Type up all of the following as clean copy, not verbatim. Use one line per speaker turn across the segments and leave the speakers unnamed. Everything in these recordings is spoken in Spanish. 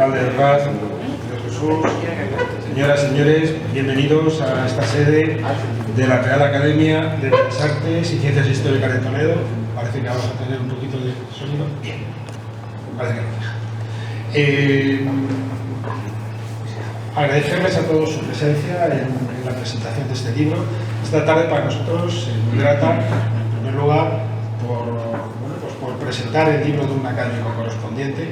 alcalde de Orgaz, señor Jesús, señoras y señores, bienvenidos a esta sede de la Real Academia de Bellas Artes y Ciencias Históricas de Toledo. Parece que vamos a tener un poquito de sonido. Bien, parece que no deja. Agradecerles a todos su presencia en la presentación de este libro. Esta tarde para nosotros es muy grata, en primer lugar, por presentar el libro de un académico correspondiente,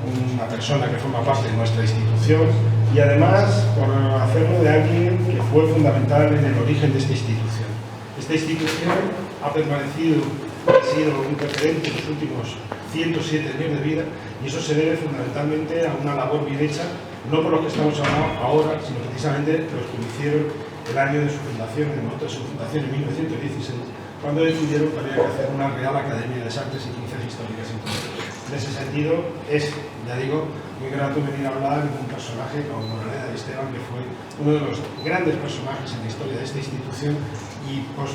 una persona que forma parte de nuestra institución, y además por hacerlo de alguien que fue fundamental en el origen de esta institución. Esta institución ha permanecido, ha sido un referente en los últimos 107 años de vida, y eso se debe fundamentalmente a una labor bien hecha, no por lo que estamos hablando ahora, sino precisamente los que lo hicieron el año de su fundación, en el momento de su fundación en 1916, cuando decidieron que había que hacer una Real Academia de Artes y Ciencias Históricas en Toledo. En ese sentido, es, ya digo, muy grato venir a hablar de un personaje como Moraleda de Esteban, que fue uno de los grandes personajes en la historia de esta institución, y pues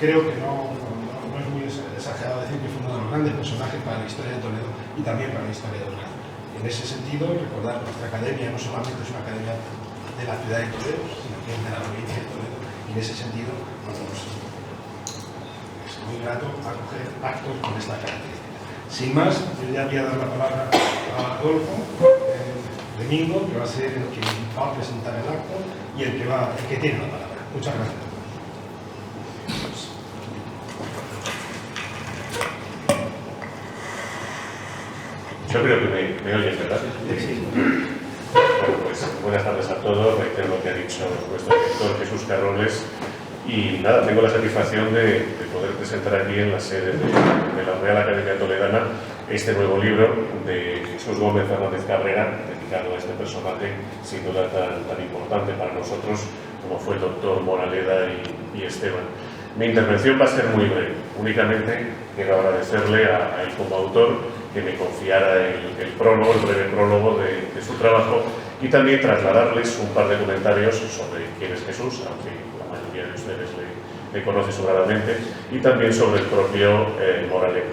creo que no es muy exagerado decir que fue uno de los grandes personajes para la historia de Toledo y también para la historia de Orgaz. En ese sentido, recordar que nuestra academia no solamente es una academia de la ciudad de Toledo, sino que es de la provincia de Toledo, y en ese sentido, bueno, pues, es muy grato acoger actos con esta característica. Sin más, yo ya voy a dar la palabra a Adolfo Domingo, que va a ser el que va a presentar el acto y el que tiene la palabra. Muchas gracias.
Yo creo que me oyes, ¿verdad?
Sí.
Bueno, pues buenas tardes a todos. Reitero lo que ha dicho nuestro director Jesús Carroles. Y nada, tengo la satisfacción de poder presentar aquí en la sede de la Real Academia Toledana este nuevo libro de Jesús Gómez Fernández Cabrera, dedicado a este personaje sin duda tan importante para nosotros como fue el doctor Moraleda y Esteban. Mi intervención va a ser muy breve. Únicamente quiero agradecerle a él como autor que me confiara el prólogo, el breve prólogo de su trabajo, y también trasladarles un par de comentarios sobre quién es Jesús, aunque la mayoría de ustedes le conoce sobradamente, y también sobre el propio Moraleda.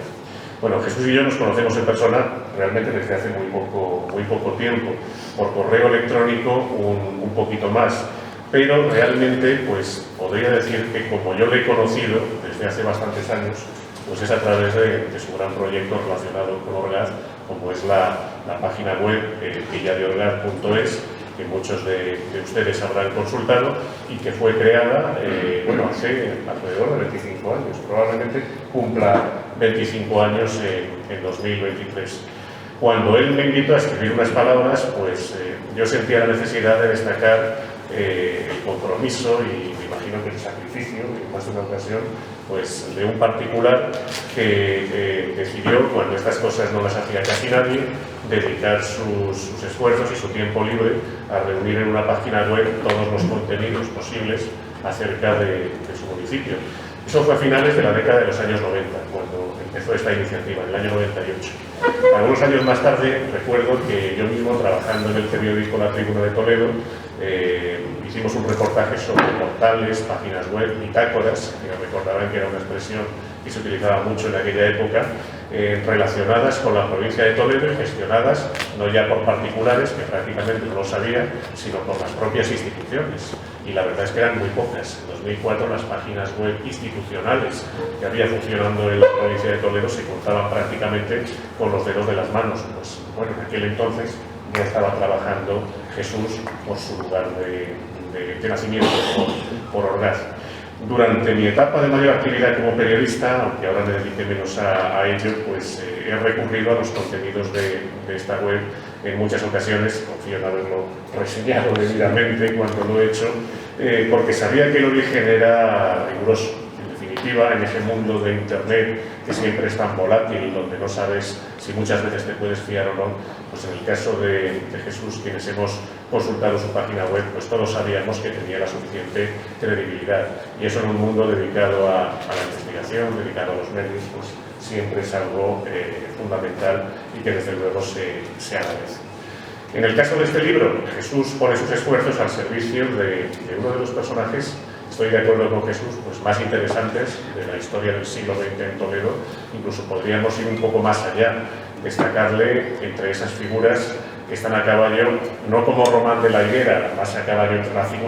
Bueno, Jesús y yo nos conocemos en persona realmente desde hace muy poco tiempo, por correo electrónico un poquito más, pero realmente pues podría decir que como yo le he conocido desde hace bastantes años, pues es a través de su gran proyecto relacionado con Orgaz, como es la página web villadeorgaz.es, que muchos de ustedes habrán consultado y que fue creada hace alrededor de 25 años. Probablemente cumpla 25 años en 2023. Cuando él me invitó a escribir unas palabras, pues yo sentía la necesidad de destacar el compromiso y me imagino que el sacrificio, en más de una ocasión, pues de un particular que decidió, cuando estas cosas no las hacía casi nadie, dedicar sus esfuerzos y su tiempo libre a reunir en una página web todos los contenidos posibles acerca de su municipio. Eso fue a finales de la década de los años 90, cuando empezó esta iniciativa, en el año 98. Algunos años más tarde, recuerdo que yo mismo, trabajando en el periódico La Tribuna de Toledo, hicimos un reportaje sobre portales, páginas web, bitácoras, que recordarán que era una expresión que se utilizaba mucho en aquella época, relacionadas con la provincia de Toledo y gestionadas no ya por particulares, que prácticamente no lo sabían, sino por las propias instituciones. Y la verdad es que eran muy pocas. En 2004 las páginas web institucionales que había funcionando en la provincia de Toledo se contaban prácticamente con los dedos de las manos. Pues bueno, en aquel entonces ya estaba trabajando Jesús por su lugar de nacimiento, por Orgaz. Durante mi etapa de mayor actividad como periodista, aunque ahora me dedique menos a ello, pues he recurrido a los contenidos de esta web en muchas ocasiones, confío en haberlo reseñado debidamente cuando lo he hecho, porque sabía que el origen era riguroso. En definitiva, en ese mundo de Internet que siempre es tan volátil, donde no sabes si muchas veces te puedes fiar o no, pues en el caso de Jesús, quienes hemos consultado su página web, pues todos sabíamos que tenía la suficiente credibilidad. Y eso en un mundo dedicado a la investigación, dedicado a los medios, pues siempre es algo fundamental y que desde luego se agradece. En el caso de este libro, Jesús pone sus esfuerzos al servicio de uno de los personajes, estoy de acuerdo con Jesús, pues más interesantes de la historia del siglo XX en Toledo. Incluso podríamos ir un poco más allá, destacarle entre esas figuras están a caballo, no como Román de la Higuera, más a caballo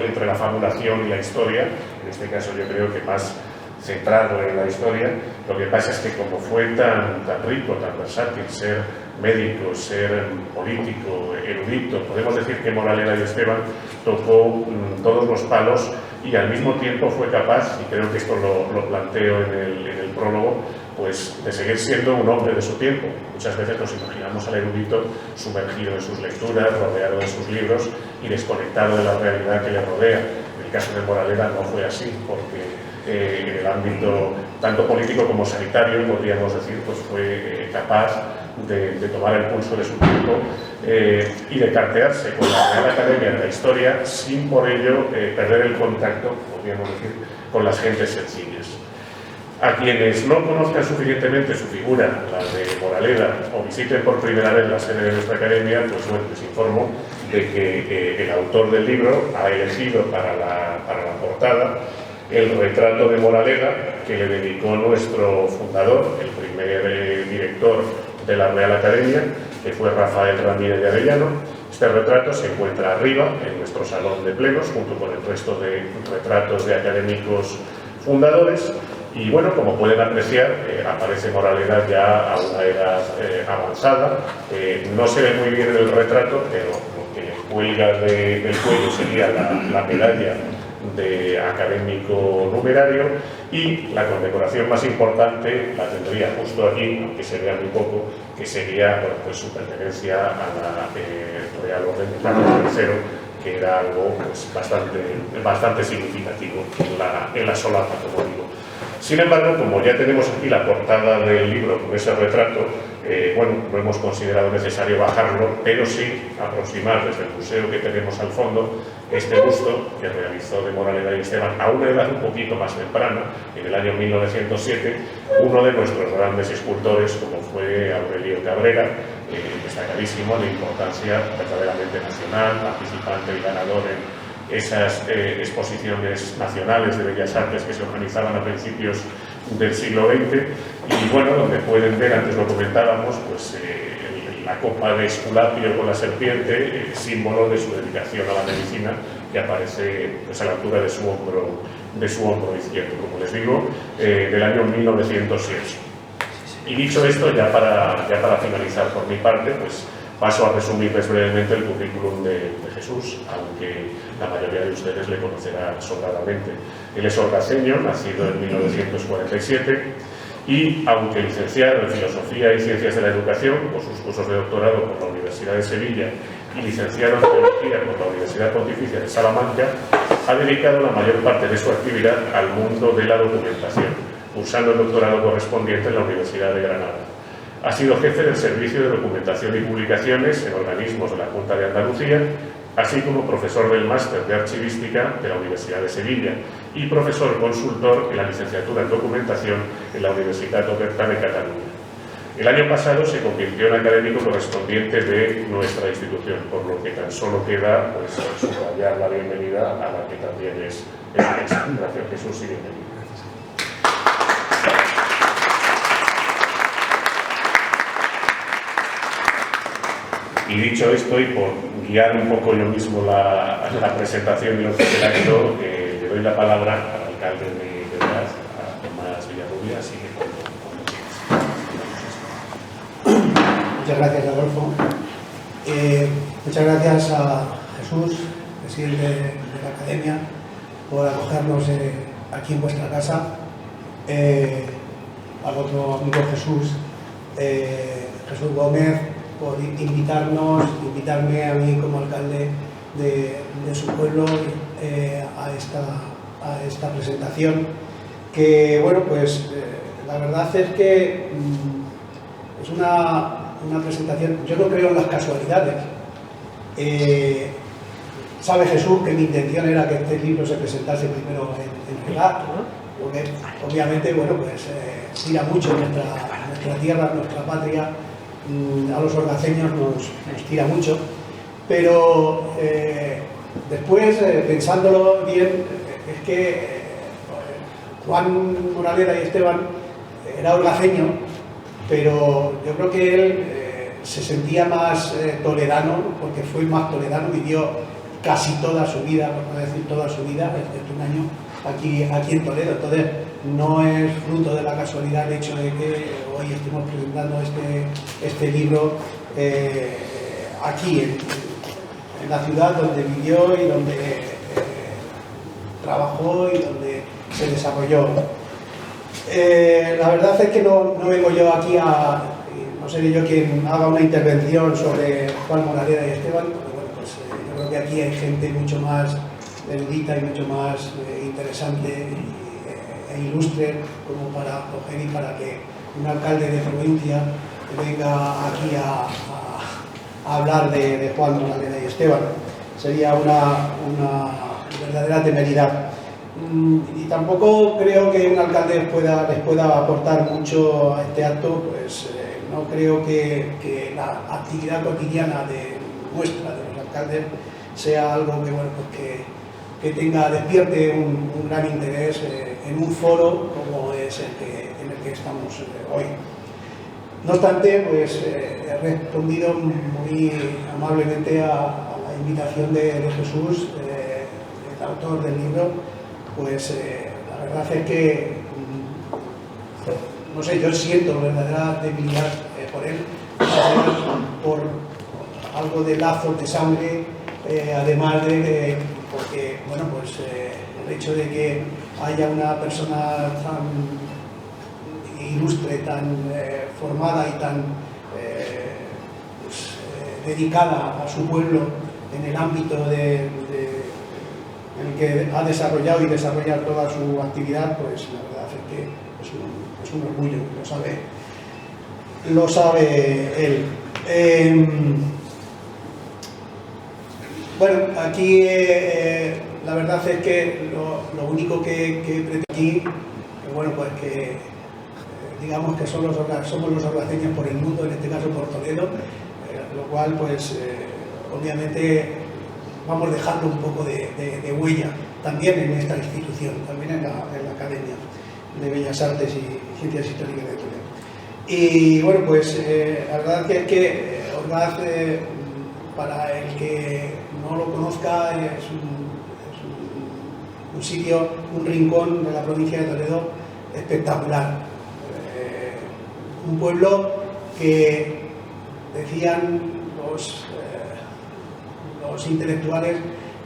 entre la fabulación y la historia, en este caso yo creo que más centrado en la historia. Lo que pasa es que como fue tan rico, tan versátil, ser médico, ser político, erudito, podemos decir que Moraleda y Esteban tocó todos los palos y al mismo tiempo fue capaz, y creo que esto lo planteo en el prólogo, pues de seguir siendo un hombre de su tiempo. Muchas veces nos imaginamos al erudito sumergido en sus lecturas, rodeado de sus libros y desconectado de la realidad que le rodea. En el caso de Moraleda no fue así, porque en el ámbito tanto político como sanitario, podríamos decir, pues fue capaz de tomar el pulso de su tiempo y de cartearse con la Real Academia de la Historia sin por ello perder el contacto, podríamos decir, con las gentes sencillas. A quienes no conozcan suficientemente su figura, la de Moraleda, o visiten por primera vez la sede de nuestra academia, pues bueno, les informo de que el autor del libro ha elegido para la portada el retrato de Moraleda que le dedicó nuestro fundador, el primer director de la Real Academia, que fue Rafael Ramírez de Arellano. Este retrato se encuentra arriba, en nuestro salón de plenos, junto con el resto de retratos de académicos fundadores. Y bueno, como pueden apreciar, aparece Moraleda ya a una edad avanzada. No se ve muy bien en el retrato, pero lo que cuelga del cuello sería la medalla de académico numerario, y la condecoración más importante la tendría justo aquí, aunque se vea muy poco, que sería bueno, pues su pertenencia a la Real Orden de Carlos III, que era algo pues, bastante significativo en la solapa, como digo. Sin embargo, como ya tenemos aquí la portada del libro con ese retrato, bueno, no hemos considerado necesario bajarlo, pero sí aproximar desde el museo que tenemos al fondo este busto que realizó de Moraleda y Esteban a una edad un poquito más temprana, en el año 1907, uno de nuestros grandes escultores, como fue Aurelio Cabrera, destacadísimo de importancia verdaderamente nacional, participante y ganador en esas exposiciones nacionales de Bellas Artes que se organizaban a principios del siglo XX, y bueno, donde pueden ver, antes lo comentábamos, pues la copa de Esculapio con la serpiente, símbolo de su dedicación a la medicina, que aparece pues, a la altura de su hombro izquierdo, como les digo, del año 1907. Y dicho esto, ya para finalizar por mi parte, pues paso a resumirles brevemente el currículum de Jesús, aunque la mayoría de ustedes le conocerá sobradamente. Él es orgaseño, nacido en 1947, y aunque licenciado en Filosofía y Ciencias de la Educación por sus cursos de doctorado por la Universidad de Sevilla y licenciado en Teología por la Universidad Pontificia de Salamanca, ha dedicado la mayor parte de su actividad al mundo de la documentación, cursando el doctorado correspondiente en la Universidad de Granada. Ha sido jefe del Servicio de Documentación y Publicaciones en organismos de la Junta de Andalucía, así como profesor del Máster de Archivística de la Universidad de Sevilla y profesor consultor en la licenciatura en Documentación en la Universitat Oberta de Cataluña. El año pasado se convirtió en académico correspondiente de nuestra institución, por lo que tan solo queda pues, subrayar la bienvenida a la que también es inmensa. Gracias, Jesús, y bienvenido. Y dicho esto, y por guiar un poco yo mismo la presentación y lo que es el acto, le doy la palabra al alcalde de Beraz, a Tomás Villarrubia, así que cuando
Muchas gracias, Adolfo. Muchas gracias a Jesús, presidente de la Academia, por acogernos aquí en vuestra casa. Al otro amigo Jesús Gómez, por invitarme a mí como alcalde de su pueblo a esta presentación, que bueno, pues la verdad es que es una presentación. Yo no creo en las casualidades. Sabe Jesús que mi intención era que este libro se presentase primero en Beraz, porque obviamente, bueno, pues tira mucho nuestra tierra, nuestra patria. A los orgaceños nos tira mucho, pero después, pensándolo bien, es que Juan Moraleda y Esteban era orgaceño, pero yo creo que él se sentía más toledano, porque fue más toledano, vivió casi toda su vida, por no decir toda su vida, desde un año aquí en Toledo. Entonces no es fruto de la casualidad el hecho de que hoy estemos presentando este libro aquí en la ciudad donde vivió y donde trabajó y donde se desarrolló. La verdad es que no vengo yo aquí no seré yo quien haga una intervención sobre Juan Moraleda y Esteban, porque bueno, pues, yo creo que aquí hay gente mucho más erudita y mucho más interesante e ilustre como para coger y para que un alcalde de provincia venga aquí a hablar de Juan Moraleda y Esteban. Sería una verdadera temeridad. Y tampoco creo que un alcalde les pueda aportar mucho a este acto, pues no creo que la actividad cotidiana de los alcaldes sea algo que, bueno, pues que despierte un gran interés en un foro como es en el que estamos hoy. No obstante, pues he respondido muy amablemente a la invitación de Jesús, el autor del libro. Pues la verdad es que, no sé, yo siento verdadera debilidad por él, por algo de lazos de sangre, además de porque, bueno, pues el hecho de que haya una persona tan ilustre, tan formada y tan dedicada a su pueblo en el ámbito en el que ha desarrollado y desarrolla toda su actividad, pues la verdad es que es un orgullo, lo sabe él. Bueno, aquí la verdad es que lo único que pretendo aquí, que bueno, pues que digamos que somos los orgaceños por el mundo, en este caso por Toledo, lo cual pues obviamente vamos dejando un poco de huella también en esta institución, también en la Academia de Bellas Artes y Ciencias Históricas de Toledo. Y bueno, pues la verdad es que Orgaz, para el que no lo conozca, es un sitio, un rincón de la provincia de Toledo espectacular. Un pueblo que decían los intelectuales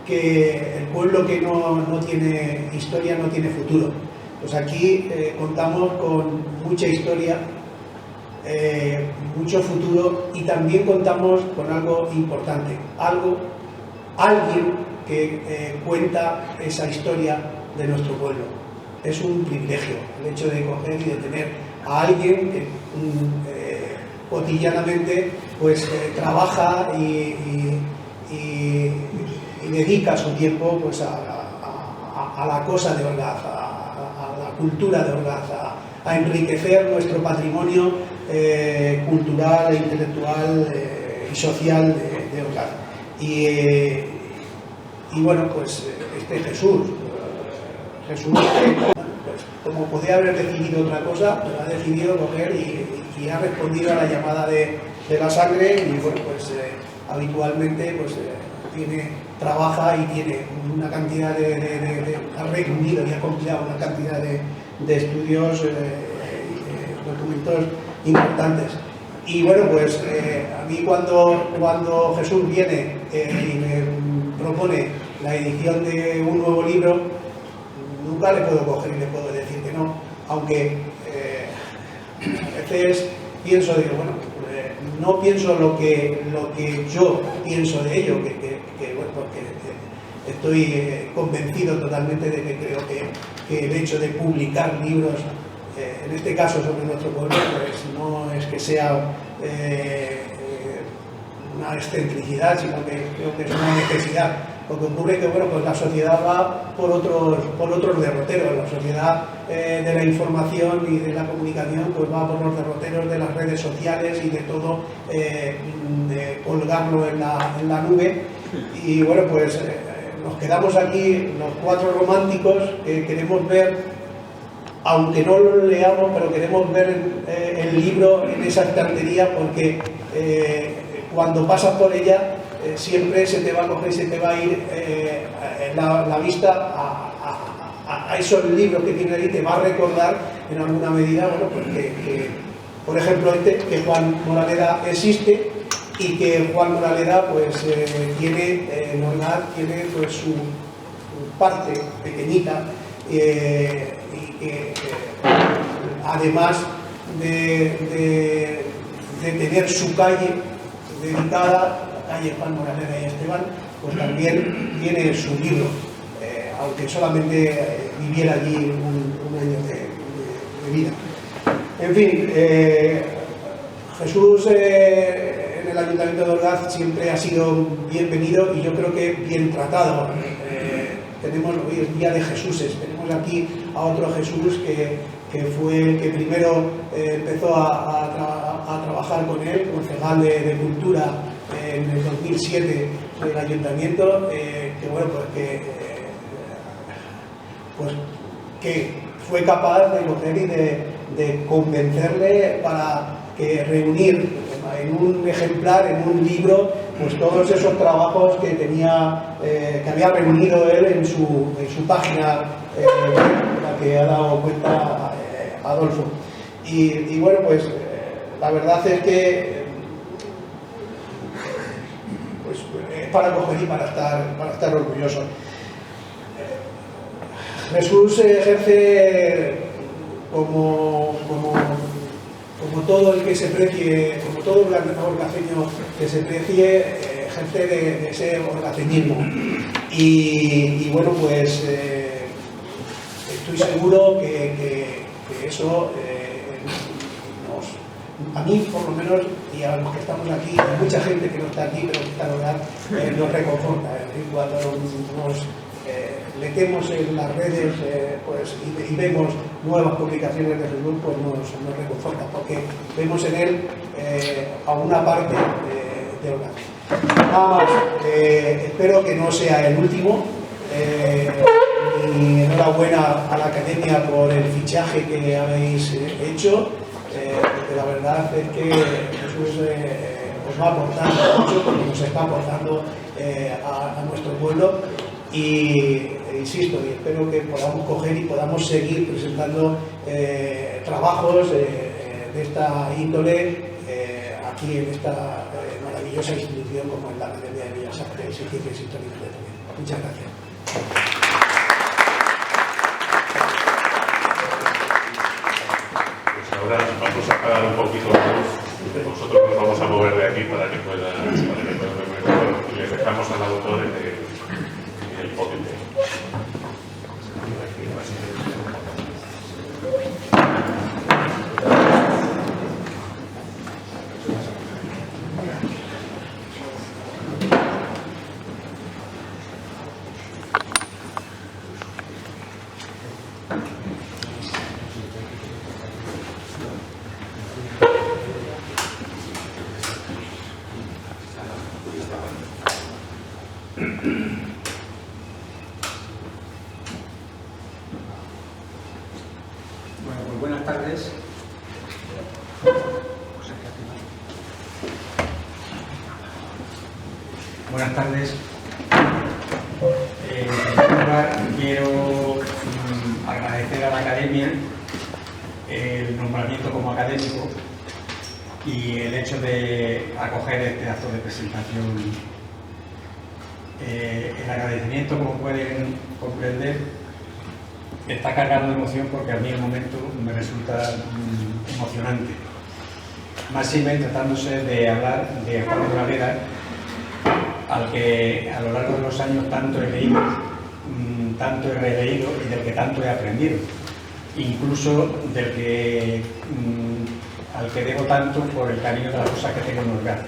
que el pueblo que no tiene historia no tiene futuro. Pues aquí contamos con mucha historia, mucho futuro, y también contamos con algo importante, alguien que cuenta esa historia de nuestro pueblo. Es un privilegio el hecho de coger y de tener a alguien que cotidianamente pues trabaja y dedica su tiempo pues a la cosa de Orgaz, a la cultura de Orgaz, a enriquecer nuestro patrimonio cultural, intelectual y social de Orgaz. Y bueno, pues Jesús, pues, como podía haber decidido otra cosa, pero ha decidido coger y ha respondido a la llamada de la sangre, y bueno, pues habitualmente pues trabaja y tiene una cantidad ha reunido y ha compilado una cantidad de estudios, documentos importantes. Y bueno, pues a mí cuando Jesús viene y me propone la edición de un nuevo libro, nunca le puedo coger y le puedo decir que no, aunque a veces pienso, digo, bueno, no pienso lo que yo pienso de ello, bueno, porque estoy convencido totalmente de que creo que el hecho de publicar libros, en este caso sobre nuestro pueblo, pues no es que sea una excentricidad, sino que creo que es una necesidad. Lo que ocurre es que, bueno, pues la sociedad va por otros derroteros. La sociedad de la información y de la comunicación pues va por los derroteros de las redes sociales y de todo, de colgarlo en la nube. Y bueno, pues nos quedamos aquí los cuatro románticos que queremos ver, aunque no lo leamos, pero queremos ver el libro en esa estantería, porque cuando pasas por ella, siempre se te va a coger, se te va a ir la vista a esos libros que tiene ahí, te va a recordar en alguna medida, bueno, pues por ejemplo, que Juan Moraleda existe y que Juan Moraleda pues tiene pues su parte pequeñita y que además de tener su calle dedicada, la calle Juan Moraleda y Esteban, pues también tiene su libro, aunque solamente viviera allí un año de vida. En fin, Jesús en el Ayuntamiento de Orgaz siempre ha sido bienvenido y yo creo que bien tratado. Tenemos hoy el Día de Jesúses, tenemos aquí a otro Jesús que fue el que primero empezó a trabajar con él, concejal de Cultura en el 2007 en el Ayuntamiento, que fue capaz de coger y de convencerle para que reunir en un ejemplar, en un libro, pues todos esos trabajos que tenía, que había reunido él en su página, la que ha dado cuenta Adolfo. Y bueno, pues la verdad es que pues, es para coger y para estar orgulloso. Jesús ejerce como todo el que se precie, como todo orgaceño que se precie, ejerce de ese orgaceñismo. Y bueno, pues estoy seguro que eso a mí por lo menos, y a los que estamos aquí, hay mucha gente que no está aquí pero que está en Orgaz, nos reconforta. Cuando nos metemos en las redes pues, y vemos nuevas publicaciones de Jesús, pues nos reconforta, porque vemos en él a una parte de Orgaz. Nada más, espero que no sea el último, y enhorabuena a la Academia por el fichaje que habéis hecho, porque la verdad es que Jesús os va a aportar mucho, porque nos está aportando a nuestro pueblo. Y insisto, y espero que podamos coger y podamos seguir presentando trabajos de esta índole aquí en esta maravillosa institución como es la Academia de Bellas Artes y Ciencias Históricas de Toledo. Muchas gracias.
Pues ahora vamos a apagar un poquito la luz. Nosotros nos vamos a mover de aquí para que puedan ver mejor y les dejamos al autor el podio.
Bueno, pues buenas tardes. Buenas tardes. En primer lugar, quiero agradecer a la Academia el nombramiento como académico y el hecho de acoger este acto de presentación. El agradecimiento, como pueden comprender, está cargado de emoción porque a mí el momento me resulta emocionante. Máxime tratándose de hablar de Juan Moraleda, al que a lo largo de los años tanto he leído, tanto he releído y del que tanto he aprendido. Incluso del que, al que debo tanto por el cariño de las cosas que tengo en Orgaz.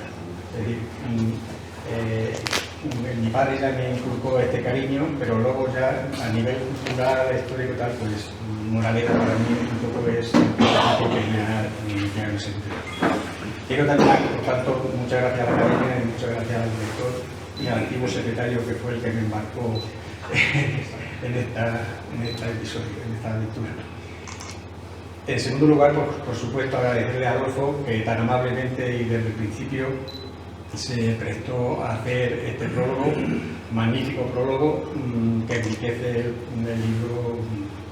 Es decir, mi padre ya me inculcó este cariño, pero luego ya a nivel cultural, histórico y tal, pues Moraleda para mí un poco es el sentido. Quiero también, por tanto, muchas gracias a la Academia y muchas gracias al director y al antiguo secretario que fue el que me embarcó en este episodio, en esta lectura. En segundo lugar, por supuesto, agradecerle a Adolfo que tan amablemente y desde el principio se prestó a hacer este prólogo, magnífico prólogo, que enriquece el libro,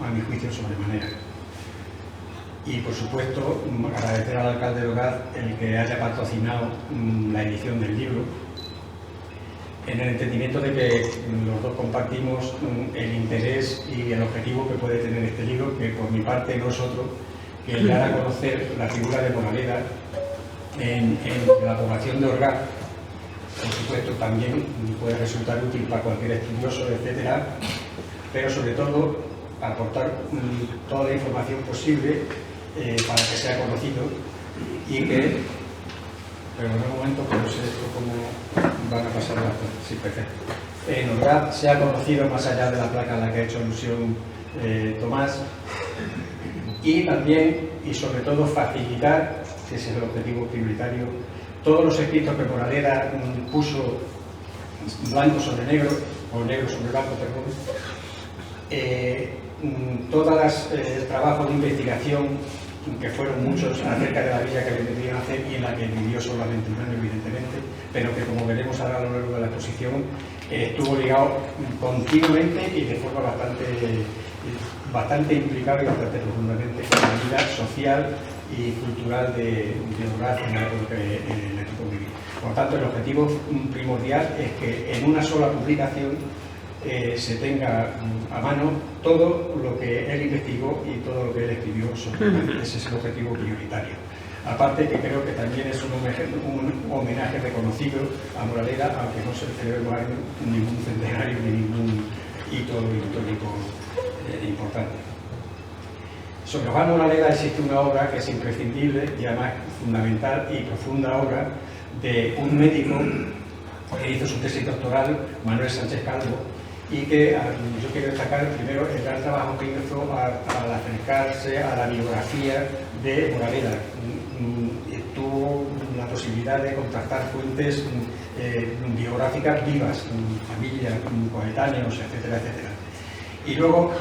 a mi juicio, sobremanera. Y por supuesto, agradecer al alcalde de Ogaz el que haya patrocinado la edición del libro, en el entendimiento de que los dos compartimos el interés y el objetivo que puede tener este libro, que por mi parte no es otro que el dar a conocer la figura de Moraleda en la población de Ogaz. Por supuesto, también puede resultar útil para cualquier estudioso, etcétera, pero sobre todo aportar toda la información posible para que sea conocido y que, pero en un momento, que no sé esto cómo van a pasar las cosas. Sí, perfecto. En Ogaz sea conocido más allá de la placa a la que ha hecho alusión Tomás, y también y sobre todo facilitar, que ese es el objetivo prioritario, todos los escritos que Moraleda puso blanco sobre negro, o negro sobre blanco, perdón, todos los trabajos de investigación, que fueron muchos, acerca de la villa que le debían hacer y en la que vivió solamente un año, evidentemente, pero que, como veremos ahora a lo largo de la exposición, estuvo ligado continuamente y de forma bastante implicado y bastante profundamente con la vida social y cultural de Ogaz en la época en la que viví. Por tanto, el objetivo primordial es que en una sola publicación se tenga a mano todo lo que él investigó y todo lo que él escribió sobre. Ese es el objetivo prioritario. Aparte, que creo que también es un homenaje reconocido a Moraleda, aunque no se le celebre ningún centenario ni ningún hito histórico importante. Sobre Juan Moraleda existe una obra que es imprescindible y además fundamental y profunda obra de un médico que hizo su tesis doctoral, Manuel Sánchez Calvo, y que yo quiero destacar primero el gran trabajo que hizo al acercarse a la biografía de Moraleda. Tuvo la posibilidad de contactar fuentes biográficas vivas, familias, coetáneos, etcétera, etcétera. Y luego,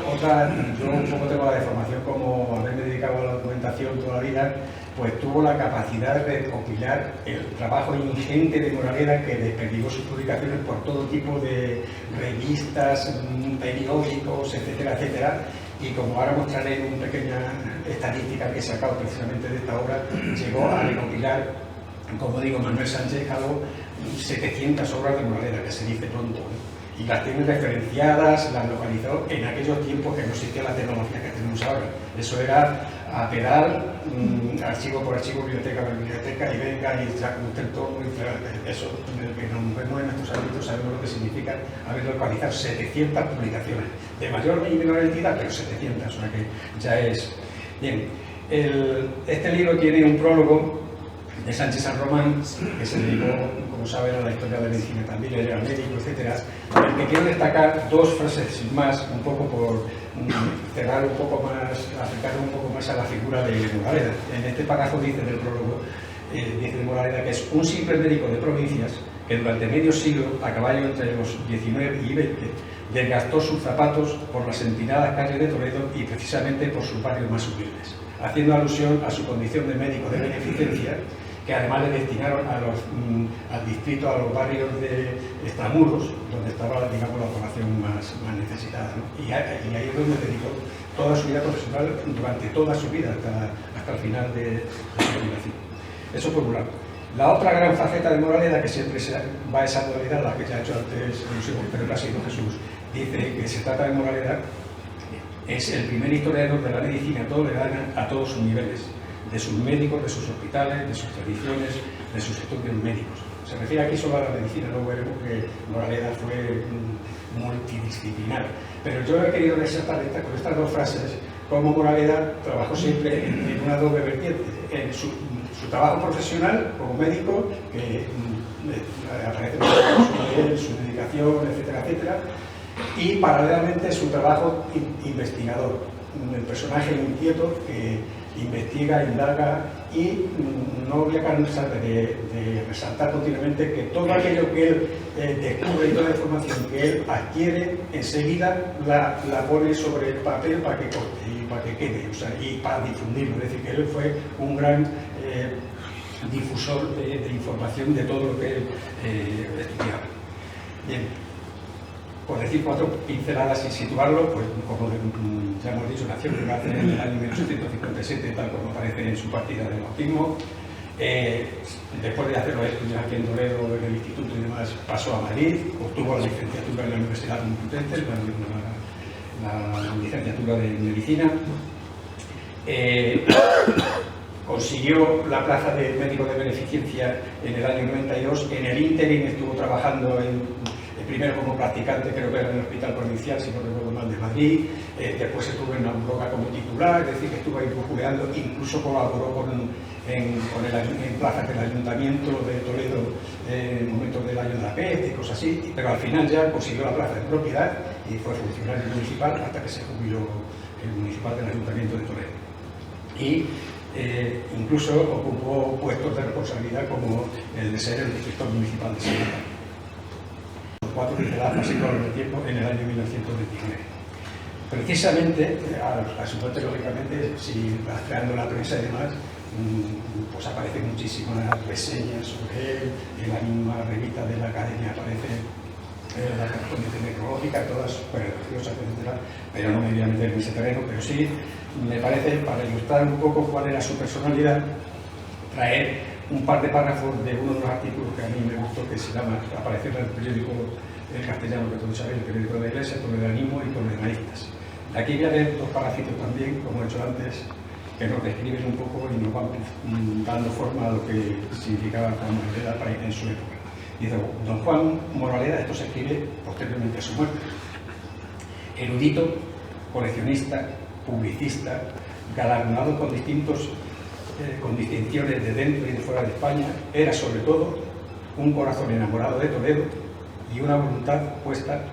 yo un poco tengo la deformación como haberme dedicado a la documentación toda la vida, pues tuvo la capacidad de recopilar el trabajo ingente de Moraleda, que desperdigó sus publicaciones por todo tipo de revistas, periódicos, etcétera, etcétera. Y como ahora mostraré en una pequeña estadística que he sacado precisamente de esta obra, llegó a recopilar, como digo, Manuel Sánchez Calvo, 700 obras de Moraleda, que se dice pronto, y las tiene referenciadas, las localizó en aquellos tiempos que no existía la tecnología que tenemos ahora. Eso era a pedal, archivo por archivo, biblioteca por biblioteca, y venga y saca usted el tomo, y eso, que nos vemos en estos ámbitos, sabemos lo que significa haber localizado 700 publicaciones, de mayor y menor entidad, pero 700, o sea que ya es... Bien, este libro tiene un prólogo de Sánchez San Román, que se dedicó, como saben, a la historia de la medicina también, él era médico, etcétera. En el que quiero destacar dos frases más, un poco por cerrar un poco más, acercarme un poco más a la figura de Moraleda. En este párrafo dice del prólogo, dice Moraleda que es un simple médico de provincias que durante medio siglo, a caballo entre los 19 y 20, desgastó sus zapatos por las empinadas calles de Toledo y precisamente por sus barrios más humildes, haciendo alusión a su condición de médico de beneficencia, que además le destinaron al distrito, a los barrios de extramuros, donde estaba, digamos, la población más necesitada, ¿no? Y ahí es donde dedicó toda su vida profesional, durante toda su vida, hasta el final de su jubilación. Eso por un lado. La otra gran faceta de Moraleda, que siempre va a esa dualidad, la que ya ha hecho antes, no sé, pero que ha sido Jesús, dice que se trata de Moraleda, es el primer historiador de la medicina toledana a todos sus niveles, de sus médicos, de sus hospitales, de sus tradiciones, de sus estudios médicos. Se refiere aquí solo a la medicina, luego veremos que Moraleda fue multidisciplinar. Pero yo he querido resaltar con estas dos frases cómo Moraleda trabajó siempre en una doble vertiente, en su trabajo profesional como médico, que aparece en su dedicación, etcétera, etcétera, y paralelamente su trabajo investigador, el personaje inquieto que investiga, indaga y no voy a cansar de resaltar continuamente que todo aquello que él descubre y toda la información que él adquiere, enseguida la pone sobre el papel para que corte y para que quede, o sea, y para difundirlo. Es decir, que él fue un gran difusor de información de todo lo que él estudiaba. Bien, por decir 4 pinceladas y situarlo, pues como ya hemos dicho, nació en el año 1857, tal como aparece en su partida de bautismo. Después de hacer los estudios aquí en Toledo, en el instituto y demás, pasó a Madrid, obtuvo la licenciatura en la Universidad Complutense, la licenciatura de Medicina. Consiguió la plaza de médico de beneficencia en el año 92. En el ínterin estuvo trabajando primero como practicante, creo que era en el Hospital Provincial, si no recuerdo mal, de Madrid. Después estuvo en Aurora como titular, es decir, que estuvo ahí burbuleando, incluso colaboró en plazas del Ayuntamiento de Toledo en momentos del año de la peste y cosas así, pero al final ya consiguió la plaza de propiedad y fue funcionario municipal hasta que se jubiló el municipal del Ayuntamiento de Toledo. Y incluso ocupó puestos de responsabilidad como el de ser el director municipal de Sevilla. 4 pinceladas así con el tiempo en el año 1929. Precisamente, a su muerte, lógicamente, si rastreando la prensa y demás, pues aparecen muchísimas reseñas sobre él, en la misma revista de la Academia aparece la correspondencia necrológica, todas súper graciosas, etc. Pero no me voy a meter en ese terreno, pero sí me parece, para ilustrar un poco cuál era su personalidad, traer un par de párrafos de uno de los artículos que a mí me gustó, que se llama, apareció en el periódico castellano que todos sabéis, el periódico de la Iglesia, Toledanismo y Toledanistas. Aquí voy a leer 2 párrafos también, como he hecho antes, que nos describen un poco y nos van dando forma a lo que significaba Juan Moraleda en su época. Dice, don Juan Moraleda, esto se escribe posteriormente a su muerte, erudito, coleccionista, publicista, galardonado con distinciones de dentro y de fuera de España, era sobre todo un corazón enamorado de Toledo y una voluntad puesta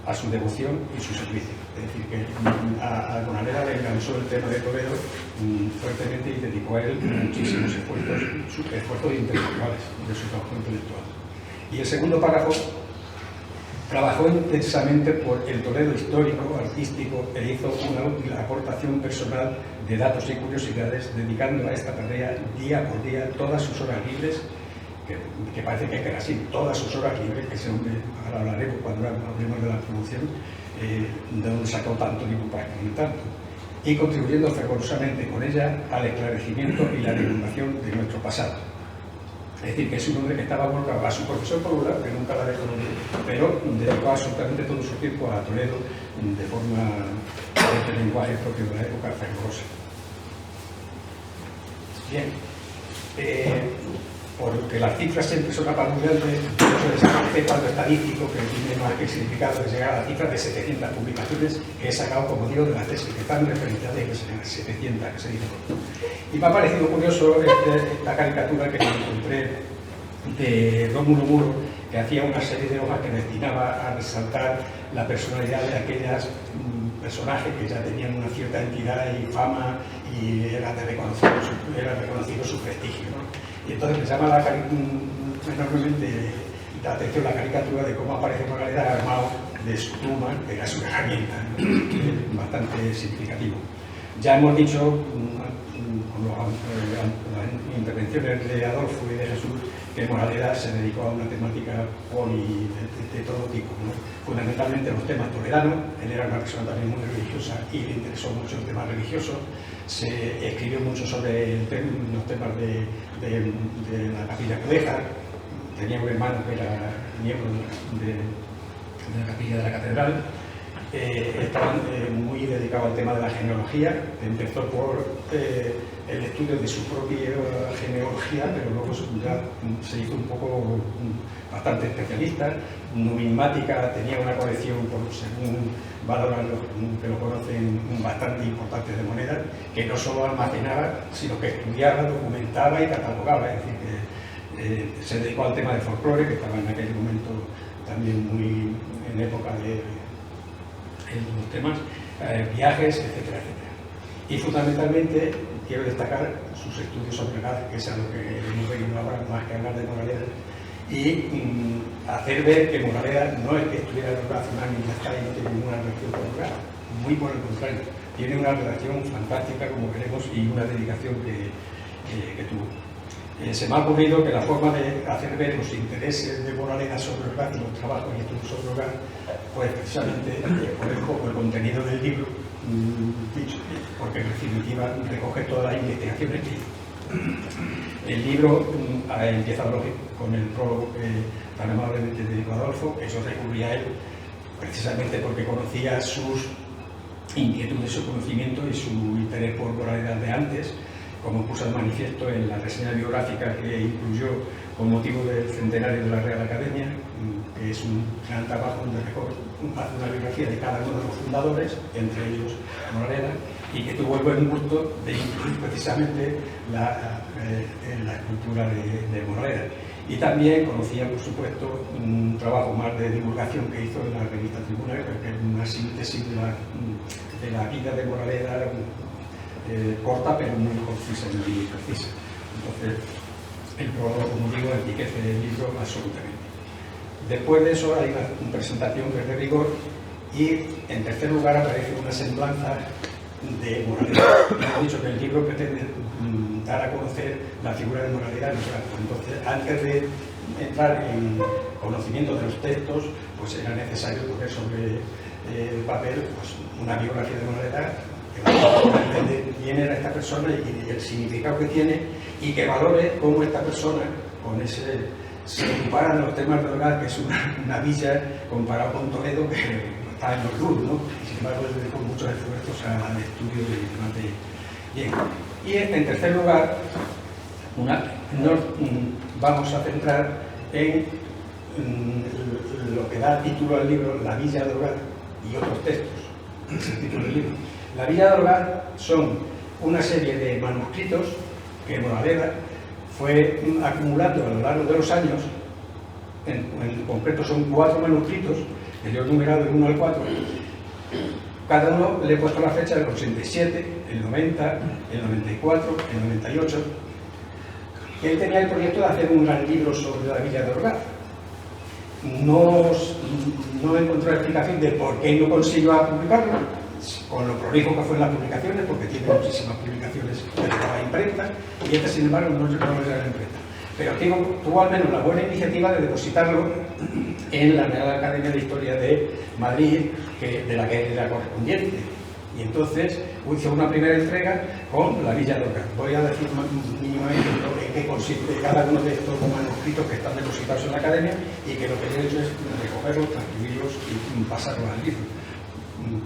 a su devoción y su servicio. Es decir, que a Moraleda le enganchó el tema de Toledo fuertemente y dedicó a él muchísimos esfuerzos intelectuales, de su trabajo intelectual. Y el segundo párrafo: trabajó intensamente por el Toledo histórico, artístico, e hizo una útil aportación personal de datos y curiosidades, dedicando a esta tarea día por día todas sus horas libres, que parece que era así, todas sus horas libres, que ese hombre, ahora hablaremos cuando hablemos de la producción, de donde sacó tanto tiempo para escribir tanto, y contribuyendo fervorosamente con ella al esclarecimiento y la divulgación de nuestro pasado. Es decir, que es un hombre que estaba volcado a su profesión popular, que nunca la dejó, pero dedicó absolutamente todo su tiempo a Toledo de forma de lenguaje propio de la época, fervorosa. Bien, porque las cifras siempre son apabullantes, eso es un respaldo estadístico que tiene más que significado de llegar a la cifra de 700 publicaciones que he sacado, como digo, de la tesis que están referenciadas y que se llaman 700, que se dice. Y me ha parecido curioso esta caricatura que me encontré de Rómulo Muro, que hacía una serie de hojas que destinaba a resaltar la personalidad de aquellos personajes que ya tenían una cierta entidad y fama y era reconocido su prestigio, ¿no? Y entonces me llama enormemente la atención la caricatura de cómo aparece Moraleda armado de su pluma, que era su herramienta, ¿no? Bastante significativo. Ya hemos dicho con las intervenciones de Adolfo y de Jesús que Moraleda se dedicó a una temática de todo tipo, ¿no? Fundamentalmente los temas toledanos. Él era una persona también muy religiosa y le interesó mucho el tema religioso. Se escribió mucho sobre los temas de la Capilla Codeja. Tenía un hermano que era miembro de la Capilla de la Catedral. Estaba muy dedicado al tema de la genealogía. Empezó por el estudio de su propia genealogía, pero luego ya se hizo un poco bastante especialista. Numismática, tenía una colección, según valoran los que lo conocen, bastante importante de monedas, que no solo almacenaba, sino que estudiaba, documentaba y catalogaba. Es decir, que se dedicó al tema del folclore, que estaba en aquel momento también muy en época de los temas, viajes, etcétera, etcétera. Y fundamentalmente quiero destacar sus estudios sobre gas, que es a lo que hemos venido ahora, más que hablar de Moraleda, y hacer ver que Moraleda no es que estuviera en gas un año y ya está y no tiene ninguna relación con el gas, muy por el contrario, tiene una relación fantástica, como veremos, y una dedicación que tuvo. Se me ha ocurrido que la forma de hacer ver los intereses de Moraleda sobre el gas y los trabajos y estudios sobre el gas, pues precisamente poner un poco el contenido del libro, dicho, porque en definitiva recoge todas las investigaciones que hizo. El libro empieza con el prólogo tan amablemente de Adolfo, eso recurría a él precisamente porque conocía sus inquietudes, su conocimiento y su interés por Moraleda de antes, como puso de manifiesto en la reseña biográfica que incluyó con motivo del centenario de la Real Academia, que es un gran trabajo donde hace una biografía de cada uno de los fundadores, entre ellos Moraleda, y que tuvo el buen gusto de incluir precisamente la escultura de Moraleda. Y también conocía, por supuesto, un trabajo más de divulgación que hizo en la revista Tribuna, que es una síntesis de la vida de Moraleda, corta pero muy concisa y muy precisa. Entonces, el prólogo, como digo, enriquece el libro absolutamente. Después de eso hay una presentación que es de rigor y, en tercer lugar, aparece una semblanza de Moraleda. Hemos dicho que el libro pretende dar a conocer la figura de Moraleda en los campos. Entonces, antes de entrar en conocimiento de los textos, pues era necesario poner sobre el papel pues, una biografía de Moraleda, que entender quién era esta persona y el significado que tiene, y que valore cómo esta persona, con ese, se comparan los temas del gas, que es una villa comparado con Toledo, que está en los Luz, ¿no? Y sin embargo le dedicó muchos esfuerzos al estudio de temas de... Bien, y en tercer lugar, nos vamos a centrar en lo que da título al libro, La Villa del Hogar y otros textos. Es el título del libro. La Villa del Hogar son una serie de manuscritos que Moraleda fue acumulando a lo largo de los años. En concreto son 4 manuscritos, que yo he numerado del 1 al 4. Cada uno le he puesto la fecha del 87, el 90, el 94, el 98. Él tenía el proyecto de hacer un gran libro sobre la Villa del Hogar. No encontró explicación de por qué no consiguió publicarlo, con lo prolijo que fue en las publicaciones, porque tiene muchísimas publicaciones de la imprenta, y este, sin embargo, no llegó a la imprenta. Pero tuvo al menos la buena iniciativa de depositarlo en la Real Academia de Historia de Madrid, de la que era correspondiente. Y entonces hizo una primera entrega con la Villa del Hogar. Voy a decir mínimamente en qué consiste cada uno de estos manuscritos que están depositados en la Academia, y que lo que he hecho es recogerlos, transcribirlos y pasarlos al libro,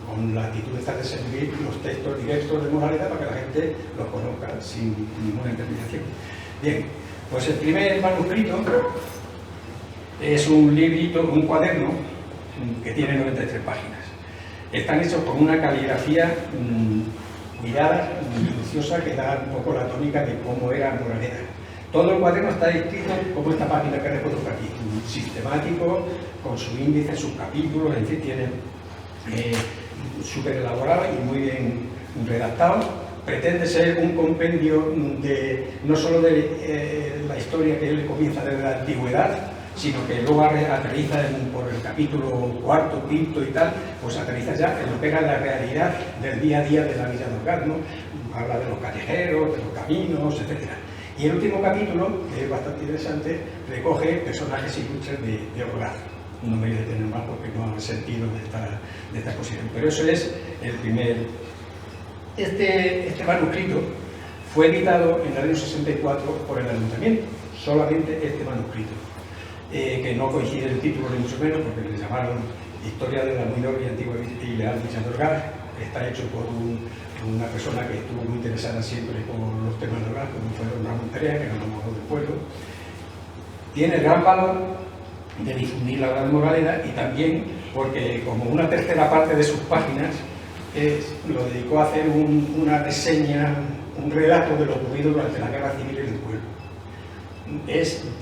con la actitud de servir los textos directos de Moraleda para que la gente los conozca sin ninguna intermediación. Bien, pues el primer manuscrito es un librito, un cuaderno que tiene 93 páginas. Están hechos con una caligrafía cuidada, minuciosa, que da un poco la tónica de cómo era Moraleda. Todo el cuaderno está escrito como esta página que reproduzco aquí, sistemático, con su índice, sus capítulos, en fin, tiene súper elaborado y muy bien redactado. Pretende ser un compendio no solo de la historia que él comienza desde la antigüedad, sino que luego aterriza por el capítulo 4, 5 y tal, pues aterriza ya en lo que era la realidad del día a día de la Villa del Hogar, ¿no? Habla de los callejeros, de los caminos, etc. Y el último capítulo, que es bastante interesante, recoge personajes ilustres de Hogar. No me voy a detener más porque no ha sentido de esta exposición, pero eso es el primer. Este manuscrito fue editado en el año 64 por el Ayuntamiento, solamente este manuscrito, que no coincide el título ni mucho menos, porque le llamaron Historia de la muy noble y antigua y leal Villa del Hogar. Está hecho por una persona que estuvo muy interesada siempre por los temas del hogar, como fue don Ramón Perea, que era un abogado del pueblo. Tiene el gran valor de difundir la gran Moraleda, y también porque, como una tercera parte de sus páginas, lo dedicó a hacer una reseña, un relato de lo ocurrido durante la Guerra Civil en el pueblo.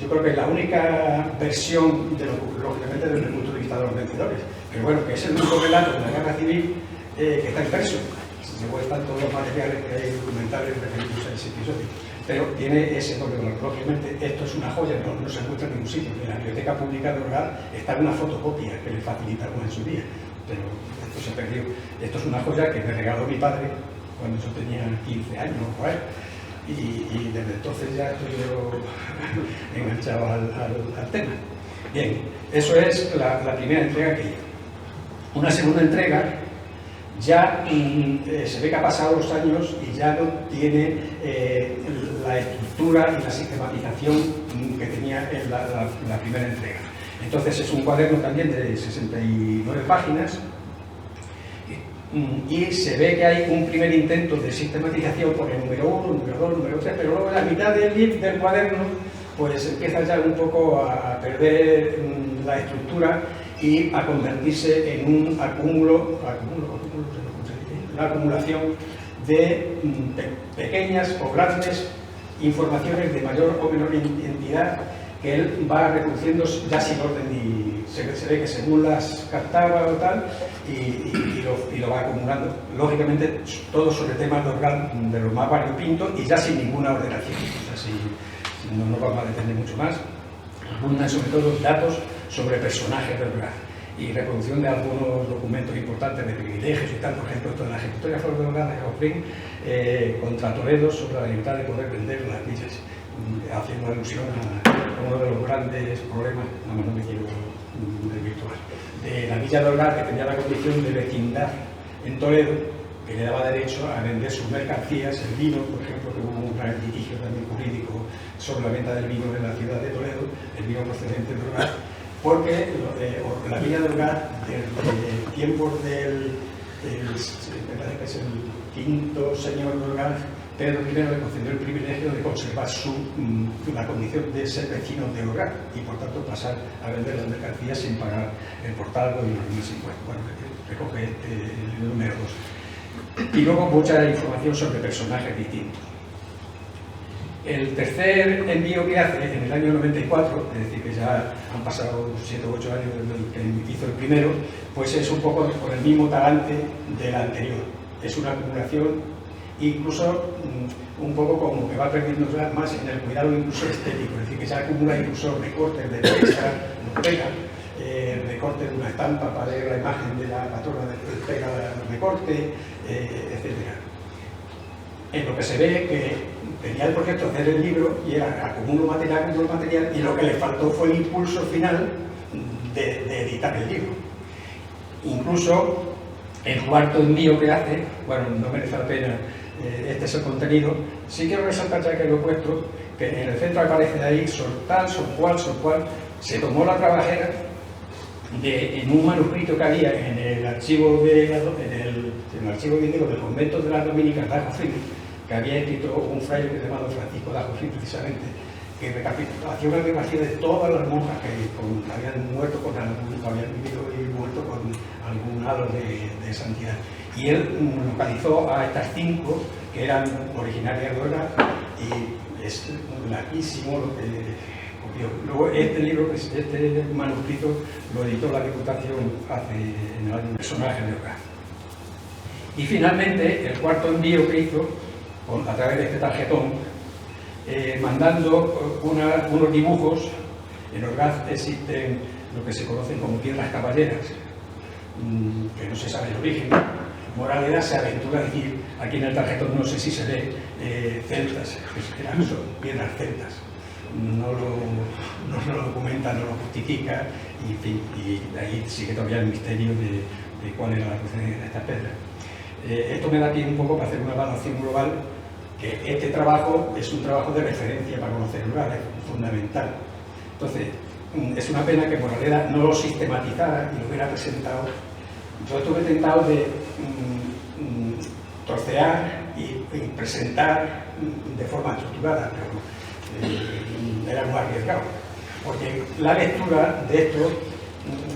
Yo creo que es la única versión, lógicamente desde el punto de vista de los vencedores, pero bueno, que es el único relato de la Guerra Civil que está impreso. luego están todos los materiales que hay documentales referidos a ese episodio. Pero tiene ese toque, lógicamente esto es una joya, no se encuentra en ningún sitio. En la Biblioteca Pública de Orgaz está una fotocopia que le facilitamos en su día, pero esto se perdió. Esto es una joya que me regaló mi padre cuando yo tenía 15 años o por ahí. Y desde entonces ya estoy yo enganchado al tema. Bien, eso es la primera entrega que hice. Una segunda entrega ya se ve que ha pasado los años y ya no tiene la estructura y la sistematización que tenía en la primera entrega. Entonces es un cuaderno también de 69 páginas y se ve que hay un primer intento de sistematización por el número 1, número 2, número 3, pero luego en la mitad del cuaderno pues empieza ya un poco a perder la estructura y a convertirse en un una acumulación de pequeñas o grandes informaciones de mayor o menor entidad que él va reproduciendo ya sin orden y se ve que según las captaba o tal y lo va acumulando. Lógicamente todo sobre temas de los más variopintos y ya sin ninguna ordenación. O sea, si no nos vamos a detener mucho más. Abundan sobre todo datos sobre personajes del Orgaz y reproducción de algunos documentos importantes de privilegios y tal, por ejemplo, esto en la ejecutoria Flor de Orgaz de Joffrin contra Toledo sobre la libertad de poder vender las villas, haciendo alusión a uno de los grandes problemas, no me quiero desvirtuar, de la villa de Orgaz, que tenía la condición de vecindad en Toledo, que le daba derecho a vender sus mercancías, el vino, por ejemplo, que hubo un gran litigio también jurídico sobre la venta del vino en la ciudad de Toledo, el vino procedente de Orgaz, porque la villa de Orgaz, desde tiempos me parece que es el quinto señor de Orgaz, Pedro I le concedió el privilegio de conservar la condición de ser vecino de Orgaz y por tanto pasar a vender las mercancías sin pagar el portalgo y los impuestos. Bueno, recoge el número 2. Y luego mucha información sobre personajes distintos. El tercer envío que hace en el año 94, es decir, que ya han pasado 7 u 8 años desde que hizo el primero, pues es un poco con el mismo talante del anterior. Es una acumulación, incluso un poco como que va perdiendo más en el cuidado incluso estético, es decir, que ya acumula incluso recortes de pega, recortes de una estampa para ver la imagen de la patrona del pega el recorte, etc. En lo que se ve que tenía el proyecto de hacer el libro y era acumulo material y lo que le faltó fue el impulso final de editar el libro. Incluso el cuarto envío que hace, bueno, no merece la pena, este es el contenido, sí quiero resaltar ya que lo he puesto, que en el centro aparece ahí, sor cual, se tomó la trabajera en un manuscrito que había en el archivo del convento de las dominicas de Ajofrín, que había escrito un fraile llamado Francisco de Ajofrín precisamente, que hacía una biografía de todas las monjas que habían muerto habían vivido y muerto con algún halo de santidad. Y él localizó a estas 5 que eran originarias de Orgaz y es larguísimo lo que copió. Luego este manuscrito lo editó la Diputación en el año Personajes de Orgaz. Y finalmente el cuarto envío que hizo a través de este tarjetón, mandando unos dibujos. En Orgaz existen lo que se conocen como piedras caballeras, que no se sabe el origen. Moraleda se aventura a decir, aquí en el tarjetón no sé si se ve celtas, son piedras celtas. No lo documenta, no lo justifica, y, en fin, y de ahí sigue todavía el misterio de cuál era la procedencia de estas piedras. Esto me da pie un poco para hacer una evaluación global, que este trabajo es un trabajo de referencia para conocer el lugar, es fundamental. Entonces, es una pena que Moraleda no lo sistematizara y lo hubiera presentado. Yo estuve tentado de trocear y presentar de forma estructurada, pero era muy arriesgado, porque la lectura de esto,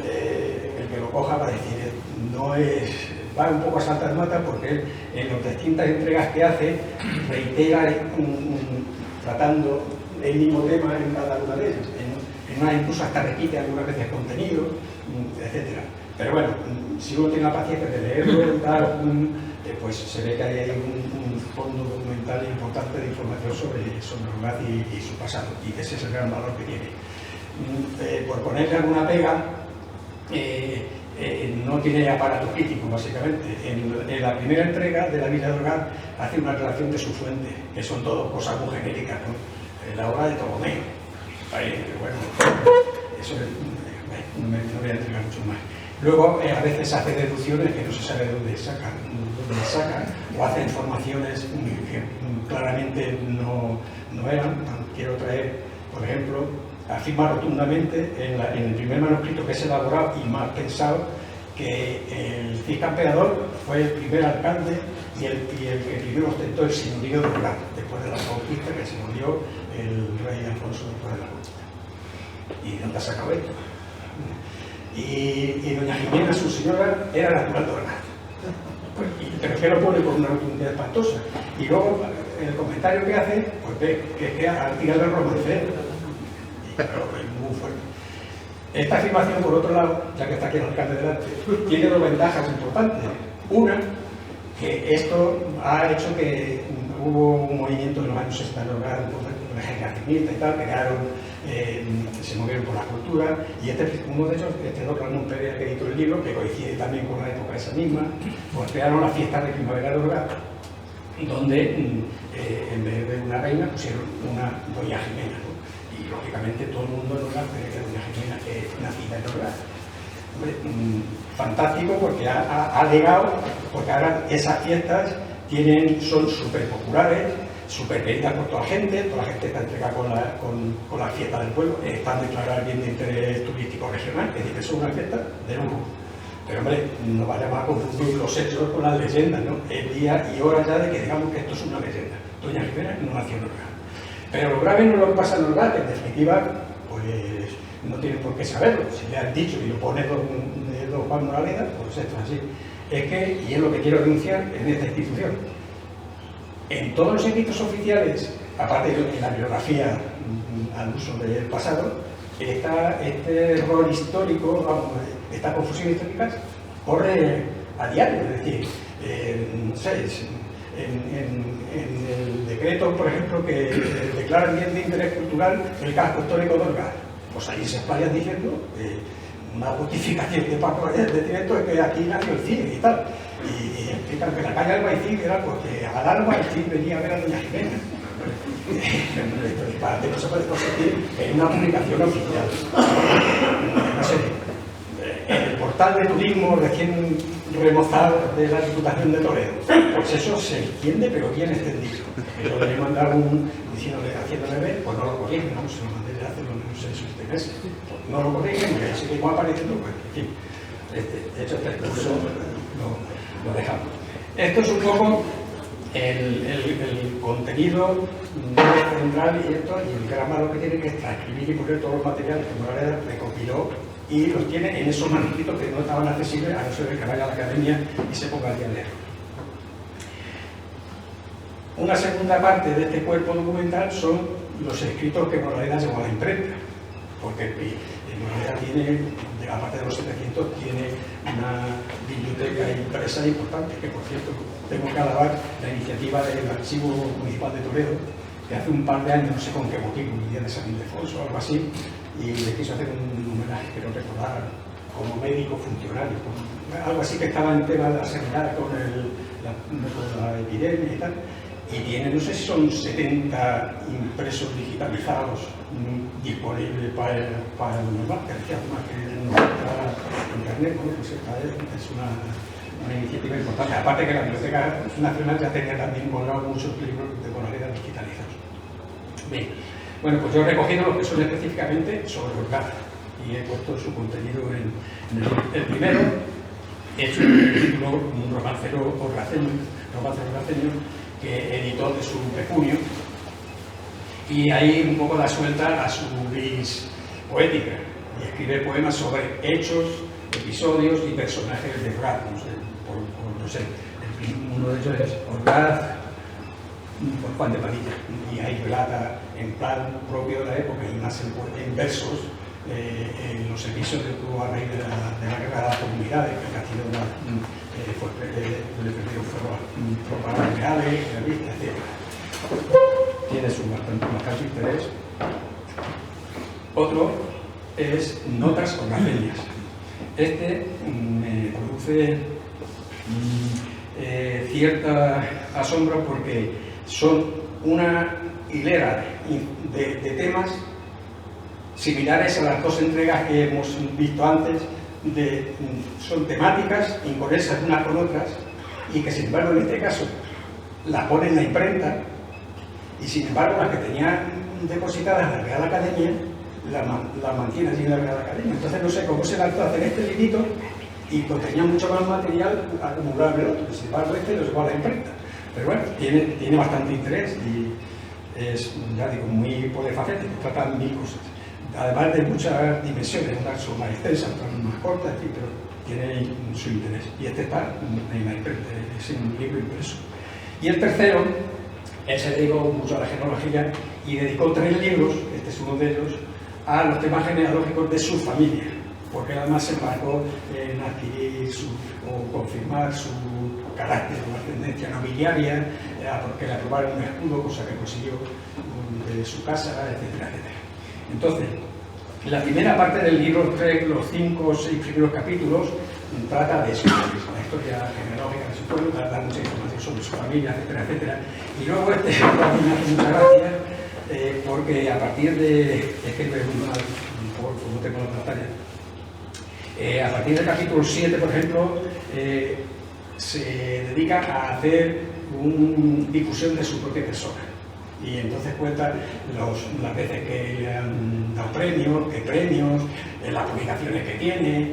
el que lo coja va a decir, va un poco a saltar nota, porque él, en las distintas entregas que hace, reitera tratando el mismo tema en cada una de ellas. En una incluso hasta repite algunas veces contenido, etc. Pero bueno, si uno tiene la paciencia de leerlo y tal, pues se ve que hay ahí un fondo documental importante de información sobre Orgaz y su pasado, y ese es el gran valor que tiene. Por ponerle alguna pega, no tiene aparato crítico, básicamente. En la primera entrega de la vida de Orgaz hace una relación de su fuente, que son todo cosas muy genéricas, ¿no? La obra de Ptolomeo. Bueno, eso no voy a entregar mucho más. Luego, a veces hace deducciones que no se sabe de dónde sacan, o hace informaciones que claramente no eran. Quiero traer, por ejemplo, afirma rotundamente en el primer manuscrito que es elaborado y más pensado, que el Cid Campeador fue el primer alcalde y el que primero ostentó el señorío de Orgaz, después de la conquista, que se murió el rey Alfonso después de la conquista. ¿Y dónde ha sacado esto? Y doña Jimena, su señora, era natural de Orgaz. Pero que lo pone con una rotundidad espantosa. Y luego, en el comentario que hace, pues ve que al tirarle el romancero. Y claro, es muy fuerte. Esta afirmación, por otro lado, ya que está aquí el alcalde delante, tiene dos ventajas importantes. Una, que esto ha hecho que hubo un movimiento en los años 60 en Orgaz, regeneracionista y tal, se movieron por la cultura, y uno de ellos, doctor Ramón Perea, que editó el libro, que coincide también con la época esa misma, pues crearon la fiesta de primavera de Orgaz, donde en vez de una reina pusieron una doña Jimena, ¿no? Y lógicamente todo el mundo en Orgaz cree que doña Jimena es nacida en Orgaz. Fantástico, porque ha legado, porque ahora esas fiestas son súper populares, súper queridas por toda la gente está entregada con la fiesta del pueblo, están declaradas bien de interés turístico regional, es decir, que son una fiesta de lujo. Pero hombre, no vayamos a confundir los hechos con las leyendas, ¿no? Es día y hora ya de que digamos que esto es una leyenda. Doña Jimena no nació en Orgaz. Pero lo grave no es lo que pasa en Orgaz, que en definitiva, pues no tienen por qué saberlo. Si le han dicho y lo pone don Juan Moraleda, pues esto es así. Es que, y es lo que quiero denunciar en esta institución, en todos los escritos oficiales, aparte de la biografía al uso del pasado, este error histórico, vamos, esta confusión histórica, corre a diario. Es decir, no sé, en el decreto, por ejemplo, que declara bien de interés cultural el casco histórico de Orgaz, pues ahí se explayan diciendo una justificación de Paco de directo es que aquí nació el Cid y tal. Y explican que la calle Albaicín era porque al alba el Cid venía a ver a doña Jimena. Para que no se puede conseguir en una publicación oficial. No sé, en el portal de turismo recién remozado de la Diputación de Toledo, pues eso se entiende, pero bien extendido. Yo le he mandado haciéndole ver, pues no lo corrigen, no se lo mandé de hace no sé si usted meses. No lo corrigen, y seguimos apareciendo, pues en fin, hecho este curso lo dejamos. Esto es un poco el contenido central y el gran valor que tiene, que es transcribir y poner todos los materiales que Moraleda recopiló y los tiene en esos manuscritos que no estaban accesibles, a no ser que vaya a la academia y se ponga a leer. Una segunda parte de este cuerpo documental son los escritos que Moraleda llevó a la imprenta, porque Moraleda tiene, aparte de los 700, tiene una biblioteca impresa importante, que por cierto tengo que alabar la iniciativa del Archivo Municipal de Toledo, que hace un par de años, no sé con qué motivo, un día de San Ildefonso o algo así, y le quiso hacer un homenaje, quiero recordar, como médico funcionario, algo así, que estaba en tema de la sanidad con la epidemia y tal, y tiene, no sé si son 70 impresos digitalizados disponibles para el normal, que decía más que no está internet, bueno, pues es una iniciativa importante. Aparte que la Biblioteca Nacional ya tenía también colgado muchos libros de Moraleda digitalizados. Bien, bueno, pues yo he recogido los que son específicamente sobre Orgaz y he puesto su contenido en el primero. He hecho un título, un romancero orgaceño, que editó de su pecunio, y ahí un poco da suelta a su vis poética y escribe poemas sobre hechos, episodios y personajes de Orgaz. No sé, uno de ellos es Orgaz por Juan de Padilla, y ahí relata en plan propio de la época y más en versos los episodios que hubo a raíz de la guerra de las comunidades, que Castillo le perdió tropas reales, realistas, etc. Tiene su bastante interés. Otro es Notas Hornaceñas. Este me produce cierta asombro porque son una hilera de temas similares a las dos entregas que hemos visto antes, son temáticas inconexas unas con otras y que sin embargo en este caso las pone en la imprenta y sin embargo las que tenía depositadas en la Real Academia las mantiene allí en la Real Academia. Entonces no sé cómo se lanzó a hacer este librito y contenía mucho más material acumulado en el otro, sin embargo este lo llevó a la imprenta. Pero bueno, tiene bastante interés y es, ya digo, muy polifacético, trata mil cosas. Además de muchas dimensiones, unas son más extensas, otras más cortas, pero tiene su interés. Y este está en la imprenta, es un libro impreso. Y el tercero, él se dedicó mucho a la genealogía y dedicó 3 libros, este es uno de ellos, a los temas genealógicos de su familia, porque además se embarcó en adquirir o confirmar su carácter o ascendencia nobiliaria, porque le aprobaron un escudo, cosa que consiguió de su casa, etcétera, etcétera. Entonces, la primera parte del libro, los 5 o 6 primeros capítulos, trata de eso, la historia genealógica de su pueblo, da mucha información sobre su familia, etcétera, etcétera. Y luego este me hace mucha gracia, porque a partir de, es que no tengo la pantalla, a partir del capítulo 7, por ejemplo, se dedica a hacer una difusión de su propia persona. Y entonces cuenta las veces que le han dado premios, qué premios, las publicaciones que tiene,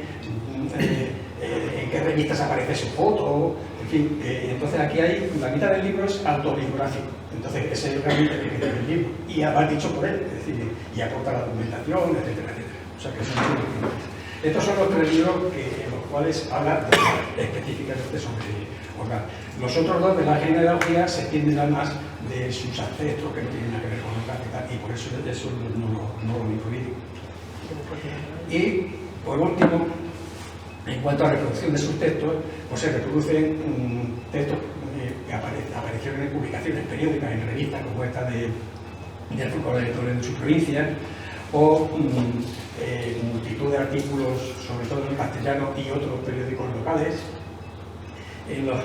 en qué revistas aparece su foto, en fin. Entonces aquí hay, la mitad del libro es autobiográfico, entonces ese es realmente el que tiene el libro. Y además dicho por él, es decir, y aporta la documentación, etcétera, etcétera. O sea que son muy importantes. Estos son los 3 libros en los cuales habla específicamente sobre Orgaz. Los otros 2 de la genealogía se extienden además de sus ancestros que no tienen nada que ver con Orgaz y tal, y por eso no lo incluí. Y por último, en cuanto a reproducción de sus textos, pues se reproducen textos que aparecieron en publicaciones periódicas, en revistas como esta del Fútbol Electoral de su provincia, o multitud de artículos, sobre todo en castellano y otros periódicos locales, en los,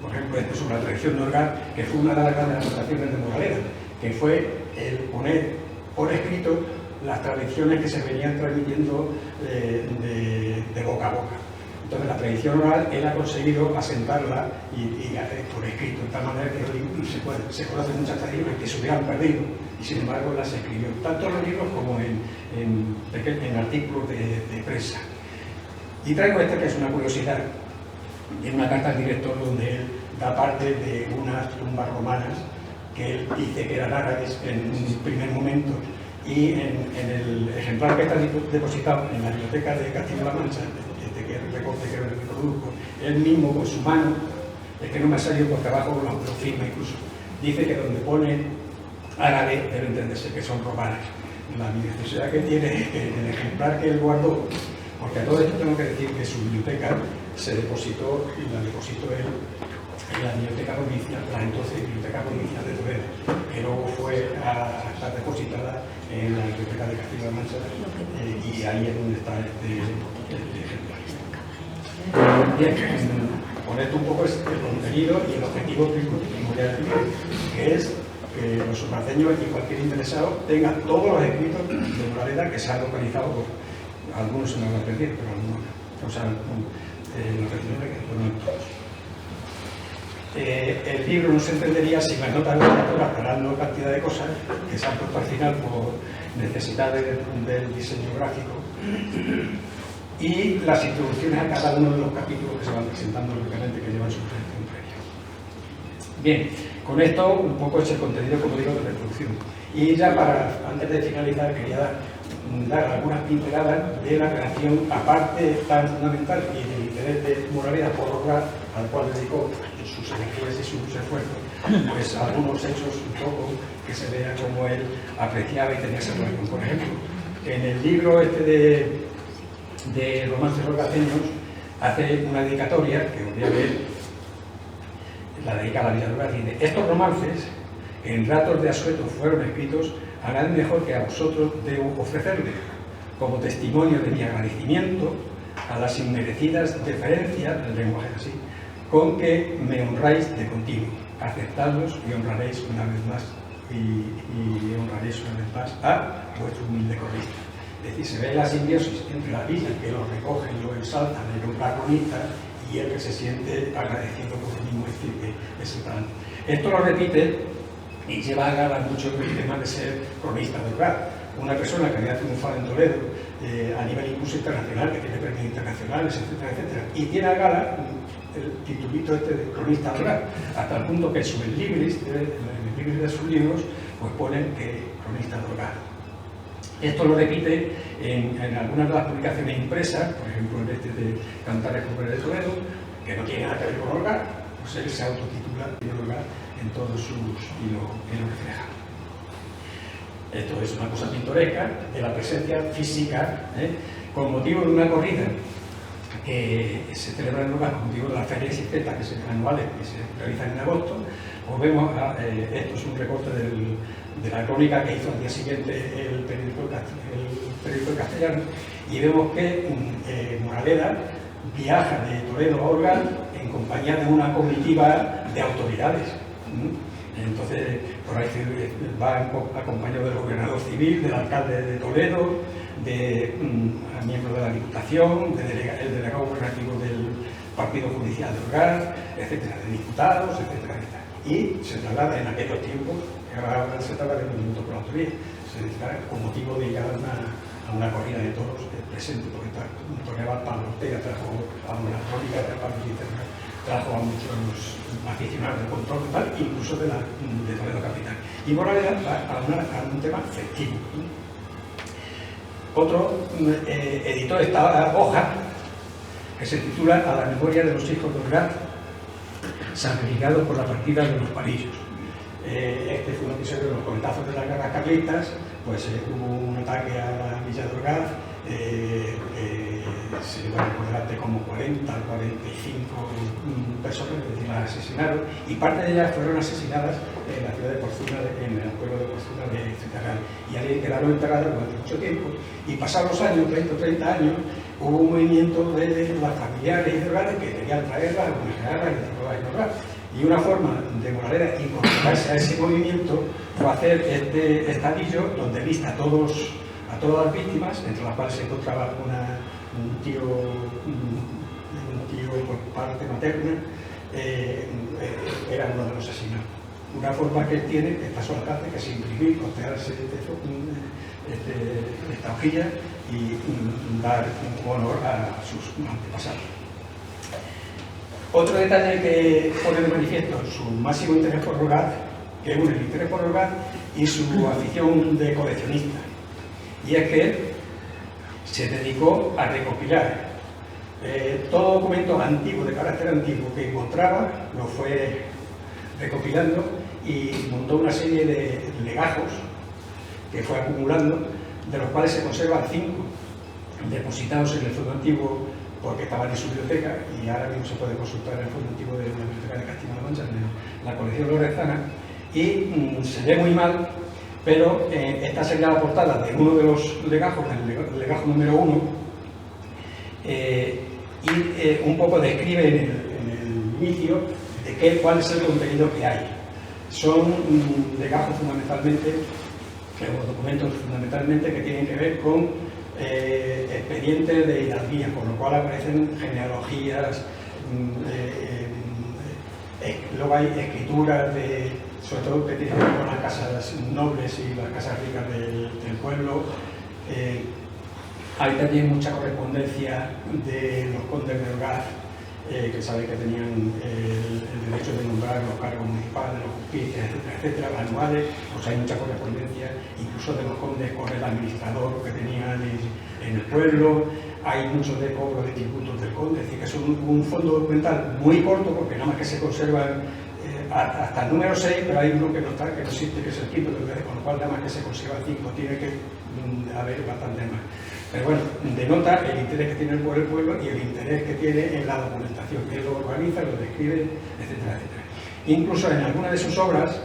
por ejemplo, esto sobre la tradición de Orgaz, que fue una de las grandes aportaciones de Moraleda, que fue el poner por escrito las tradiciones que se venían transmitiendo de boca a boca. Entonces la tradición oral, él ha conseguido asentarla y por escrito, de tal manera que hoy se conocen muchas tradiciones que se hubieran perdido y sin embargo las escribió, tanto en los libros como en artículos de prensa. Y traigo esta que es una curiosidad, en una carta al director donde él da parte de unas tumbas romanas que él dice que eran árabes en un primer momento, y en el ejemplar que está depositado en la biblioteca de Castilla-La Mancha, que recorte que reproduzco, él mismo con su mano, es que no me ha salido porque abajo lo firma incluso, dice que donde pone árabe debe entenderse que son romanas. La necesidad que tiene el ejemplar que él guardó, porque a todo esto tengo que decir que su biblioteca se depositó, y la depositó él en la biblioteca provincial, la entonces biblioteca provincial de Toledo, que luego fue a estar depositada en la biblioteca de Castilla-La Mancha, y ahí es donde está este ejemplar. Bien, con esto un poco es el contenido y el objetivo primordial del libro, que es que los sornaceños y cualquier interesado tenga todos los escritos de Moraleda que se han localizado, algunos se me van a perder, pero algunos, o sea, los registros que fueron todos. El libro no se entendería sin las notas de literatura aclarando cantidad de cosas que se han puesto al final por necesidades del diseño gráfico y las introducciones a cada uno de los capítulos que se van presentando lógicamente que llevan su presentación previa. Bien, con esto un poco es el contenido, como digo, de la introducción. Y ya antes de finalizar quería dar algunas pinceladas de la relación, aparte tan fundamental y del interés de Moraleda por Orgaz, al cual dedicó sus energías y sus esfuerzos, pues algunos hechos un poco que se vea como él apreciaba y tenía esa relación. Por ejemplo, En el libro este de romances orgaceños hace una dedicatoria, que os voy a leer, la dedica a la Villa de Orgaz, y dice: estos romances, que en ratos de asueto fueron escritos, harán mejor que a vosotros debo ofrecerles, como testimonio de mi agradecimiento a las inmerecidas deferencias, el lenguaje es así, con que me honráis de continuo. Aceptadlos y honraréis una vez más, y honraréis una vez más a vuestro humilde cronista. Es decir, se ve la simbiosis entre la villa, que lo recoge, lo ensalza, le honra cronista, y el que se siente agradecido por el mismo decir que es el talante. Esto lo repite y lleva a gala mucho el tema de ser cronista de Orgaz. Una persona que había triunfado en Toledo a nivel incluso internacional, que tiene premios internacionales, etcétera, etcétera, y tiene a gala el titulito este de cronista de Orgaz, hasta el punto que en el libris de sus libros pues ponen que cronista de Orgaz. Esto lo repite en algunas de las publicaciones impresas, por ejemplo en este de Cantares Populares de Toledo, que no tiene nada que ver con Orgaz, pues él se autotitula de Orgaz en todos sus y lo refleja. Esto es una cosa pintoresca de la presencia física, con motivo de una corrida que se celebra en Orgaz, con motivo de las ferias anuales que se realizan en agosto. Pues vemos, esto es un recorte de la crónica que hizo al día siguiente el periódico castellano, y vemos que Moraleda viaja de Toledo a Orgaz en compañía de una comitiva de autoridades. Entonces, por ahí va acompañado del gobernador civil, del alcalde de Toledo, de miembros de la Diputación, el delegado gubernativo del Partido Judicial de Orgaz, etcétera, de diputados, etcétera, etcétera. Y se traslada en aquellos tiempos, ahora se trata de un minuto por la autoría, se traslada con motivo de ir a una corrida de toros presente, porque toreaba Pablo Ortega, trajo a una crónica de Pablo Ortega, trajo a muchos aficionados del control y tal, incluso de Toledo capital. Y Moraleda va a un tema festivo. Otro editó esta hoja que se titula A la memoria de los hijos de Orgaz, sacrificados por la partida de los palillos. Este fue un episodio de los coletazos de las guerras carlistas, pues hubo un ataque a la villa de Orgaz, se llevaron por delante como 40 o 45 personas, es decir, las asesinaron, y parte de ellas fueron asesinadas en la ciudad de Porzuna, en el pueblo de Porzuna de Citarral, y ahí quedaron enterradas durante mucho tiempo, y pasados los años, 20 o 30 años, hubo un movimiento de las familiares y de Orgaz que querían traerlas, homenajearlas y traerlas en Orgaz. Y una forma de Moraleda incorporarse a ese movimiento fue hacer este estadillo donde lista a todas las víctimas, entre las cuales se encontraba un tío por parte materna, era uno de los asesinados. Una forma que él tiene, que está a su alcance, que es imprimir, costearse esta hojilla y dar honor a sus antepasados. Otro detalle que pone de manifiesto su máximo interés por Orgaz, que une el interés por Orgaz y su afición de coleccionista, y es que se dedicó a recopilar todo documento antiguo, de carácter antiguo, que encontraba, lo fue recopilando y montó una serie de legajos que fue acumulando, de los cuales se conservan 5 depositados en el fondo antiguo porque estaban en su biblioteca, y ahora mismo se puede consultar en el fondo antiguo de la biblioteca de Castilla-La Mancha, en la colección lorenzana, y se ve muy mal, pero esta sería la portada de uno de los legajos, el legajo número 1, y un poco describe en el inicio de cuál es el contenido que hay. Son legajos fundamentalmente, o documentos fundamentalmente que tienen que ver con expedientes de hidalguía, por lo cual aparecen genealogías, luego hay escrituras sobre todo que tienen que ver con las casas nobles y las casas ricas del pueblo. Hay también mucha correspondencia de los condes de Orgaz, que saben que tenían el derecho de nombrar los cargos municipales, los justicias, etcétera, etcétera, anuales. Pues hay mucha correspondencia incluso de los condes con el administrador que tenían en el pueblo. Hay mucho de cobro de tributos del conde, es decir, que es un fondo documental muy corto, porque nada más que se conservan hasta el número 6, pero hay uno que no está, que no existe, que es el quinto, con lo cual nada más que se consiga 5, tiene que haber bastante más. Pero bueno, denota el interés que tiene por el pueblo y el interés que tiene en la documentación, que él lo organiza, lo describe, etcétera, etcétera. Incluso en alguna de sus obras,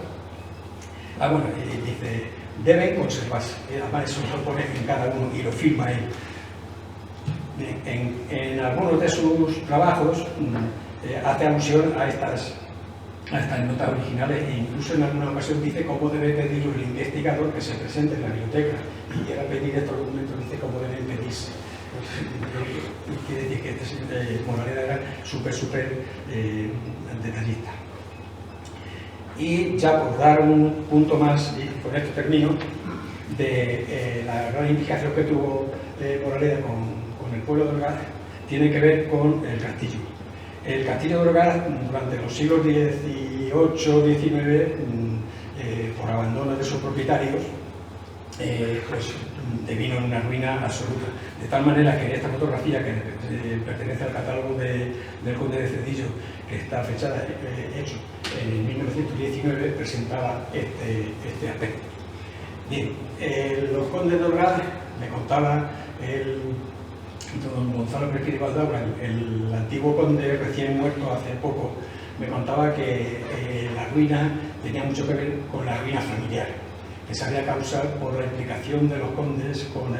dice, deben conservarse, además eso lo pone en cada uno y lo firma él. En algunos de sus trabajos hace alusión a estas notas originales e incluso en alguna ocasión dice cómo debe pedirlo el investigador que se presente en la biblioteca y quiera pedir estos documentos, dice cómo deben pedirse. Quiere decir que Moraleda era súper detallista. Y ya por dar un punto más, y con esto termino, de la gran implicación que tuvo Moraleda con el pueblo de Orgaz, tiene que ver con el castillo. El castillo de Orgaz, durante los siglos XVIII, XIX, por abandono de sus propietarios, pues devino en una ruina absoluta. De tal manera que esta fotografía, que pertenece al catálogo del conde de Cedillo, que está fechada, hecho en 1919, presentaba este aspecto. Bien, los condes de Orgaz, me contaba don Gonzalo Prespide Valdaura, el antiguo conde recién muerto hace poco, me contaba que la ruina tenía mucho que ver con la ruina familiar, que se había causado por la implicación de los condes con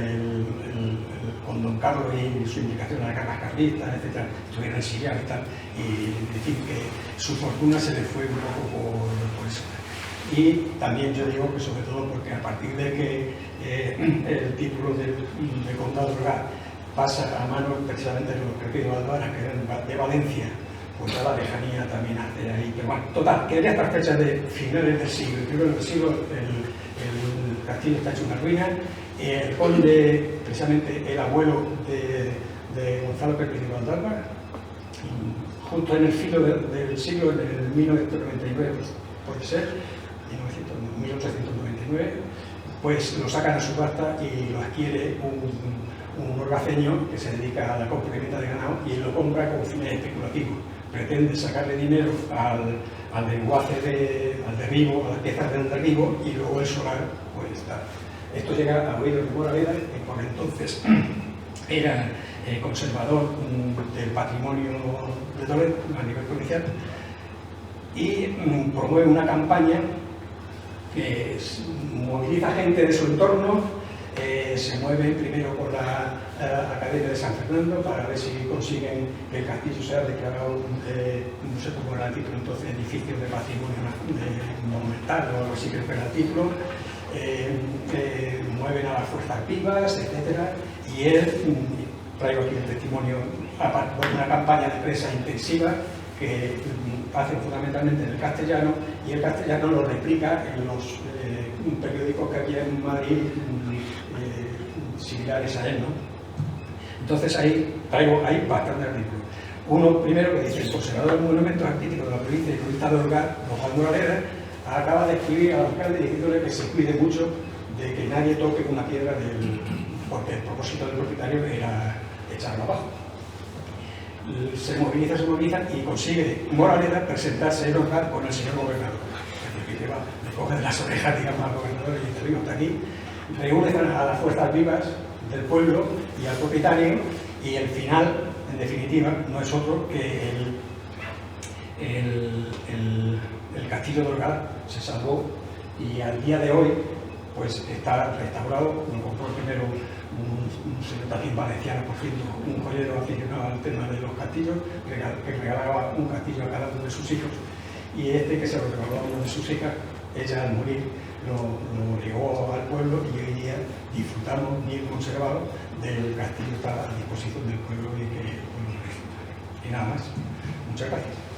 don Carlos y su implicación en las guerras carlistas, etc. Estuvieron exiliados y tal, y decir que su fortuna se le fue un poco por eso. Y también yo digo que sobre todo porque a partir de que el título de condado de Orgaz pasa a manos precisamente de los Prespide Valdaura, que eran de Valencia, pues ya la lejanía también hace ahí. Pero bueno, total, que ya estas fechas de finales del siglo, primero del siglo, el castillo está hecho una ruina. El conde, precisamente el abuelo de Gonzalo Prespide Valdaura, justo en el filo del siglo, en el 1999, pues, puede ser, 1899, pues lo sacan a subasta y lo adquiere un orgaceño que se dedica a la compra y venta de ganado y lo compra con fines especulativos. Pretende sacarle dinero al desguace, al derribo, a las piezas del derribo y luego el solar, pues está. Esto llega a oídos de Moraleda, que por entonces era conservador del patrimonio de Toledo a nivel provincial y promueve una campaña que moviliza gente de su entorno. Se mueve primero con la Academia de San Fernando para ver si consiguen que el castillo sea declarado, no sé cómo era el título entonces, edificio de patrimonio monumental o algo así que fuera el título. Mueven a las fuerzas vivas, etc. Y él, traigo aquí el testimonio, de una campaña de prensa intensiva que hacen fundamentalmente en el castellano, y el castellano lo replica en los periódicos que había en Madrid similares a él, ¿no? Entonces traigo ahí bastantes artículos. Uno primero que dice: el conservador de monumentos artísticos de la provincia y provincia de Orgaz, Gonzalo Moraleda, acaba de escribir al alcalde diciéndole que se cuide mucho de que nadie toque una piedra porque el propósito del propietario era echarla abajo. Se moviliza y consigue Moraleda presentarse en Orgaz con el señor gobernador. Es decir, que le coge de las orejas, digamos, al gobernador y dice: hasta aquí. Reúne a las fuerzas vivas del pueblo y al propietario, y el final, en definitiva, no es otro que el castillo de Orgaz se salvó, y al día de hoy pues está restaurado. Lo compró primero un señor también valenciano, por cierto, un joyero aficionado al tema de los castillos, que regalaba un castillo a cada uno de sus hijos, y que se lo regaló a una de sus hijas, ella al morir lo legó al pueblo, y hoy día disfrutamos bien conservado del castillo, está a disposición del pueblo y que, bueno, y nada más. Muchas gracias.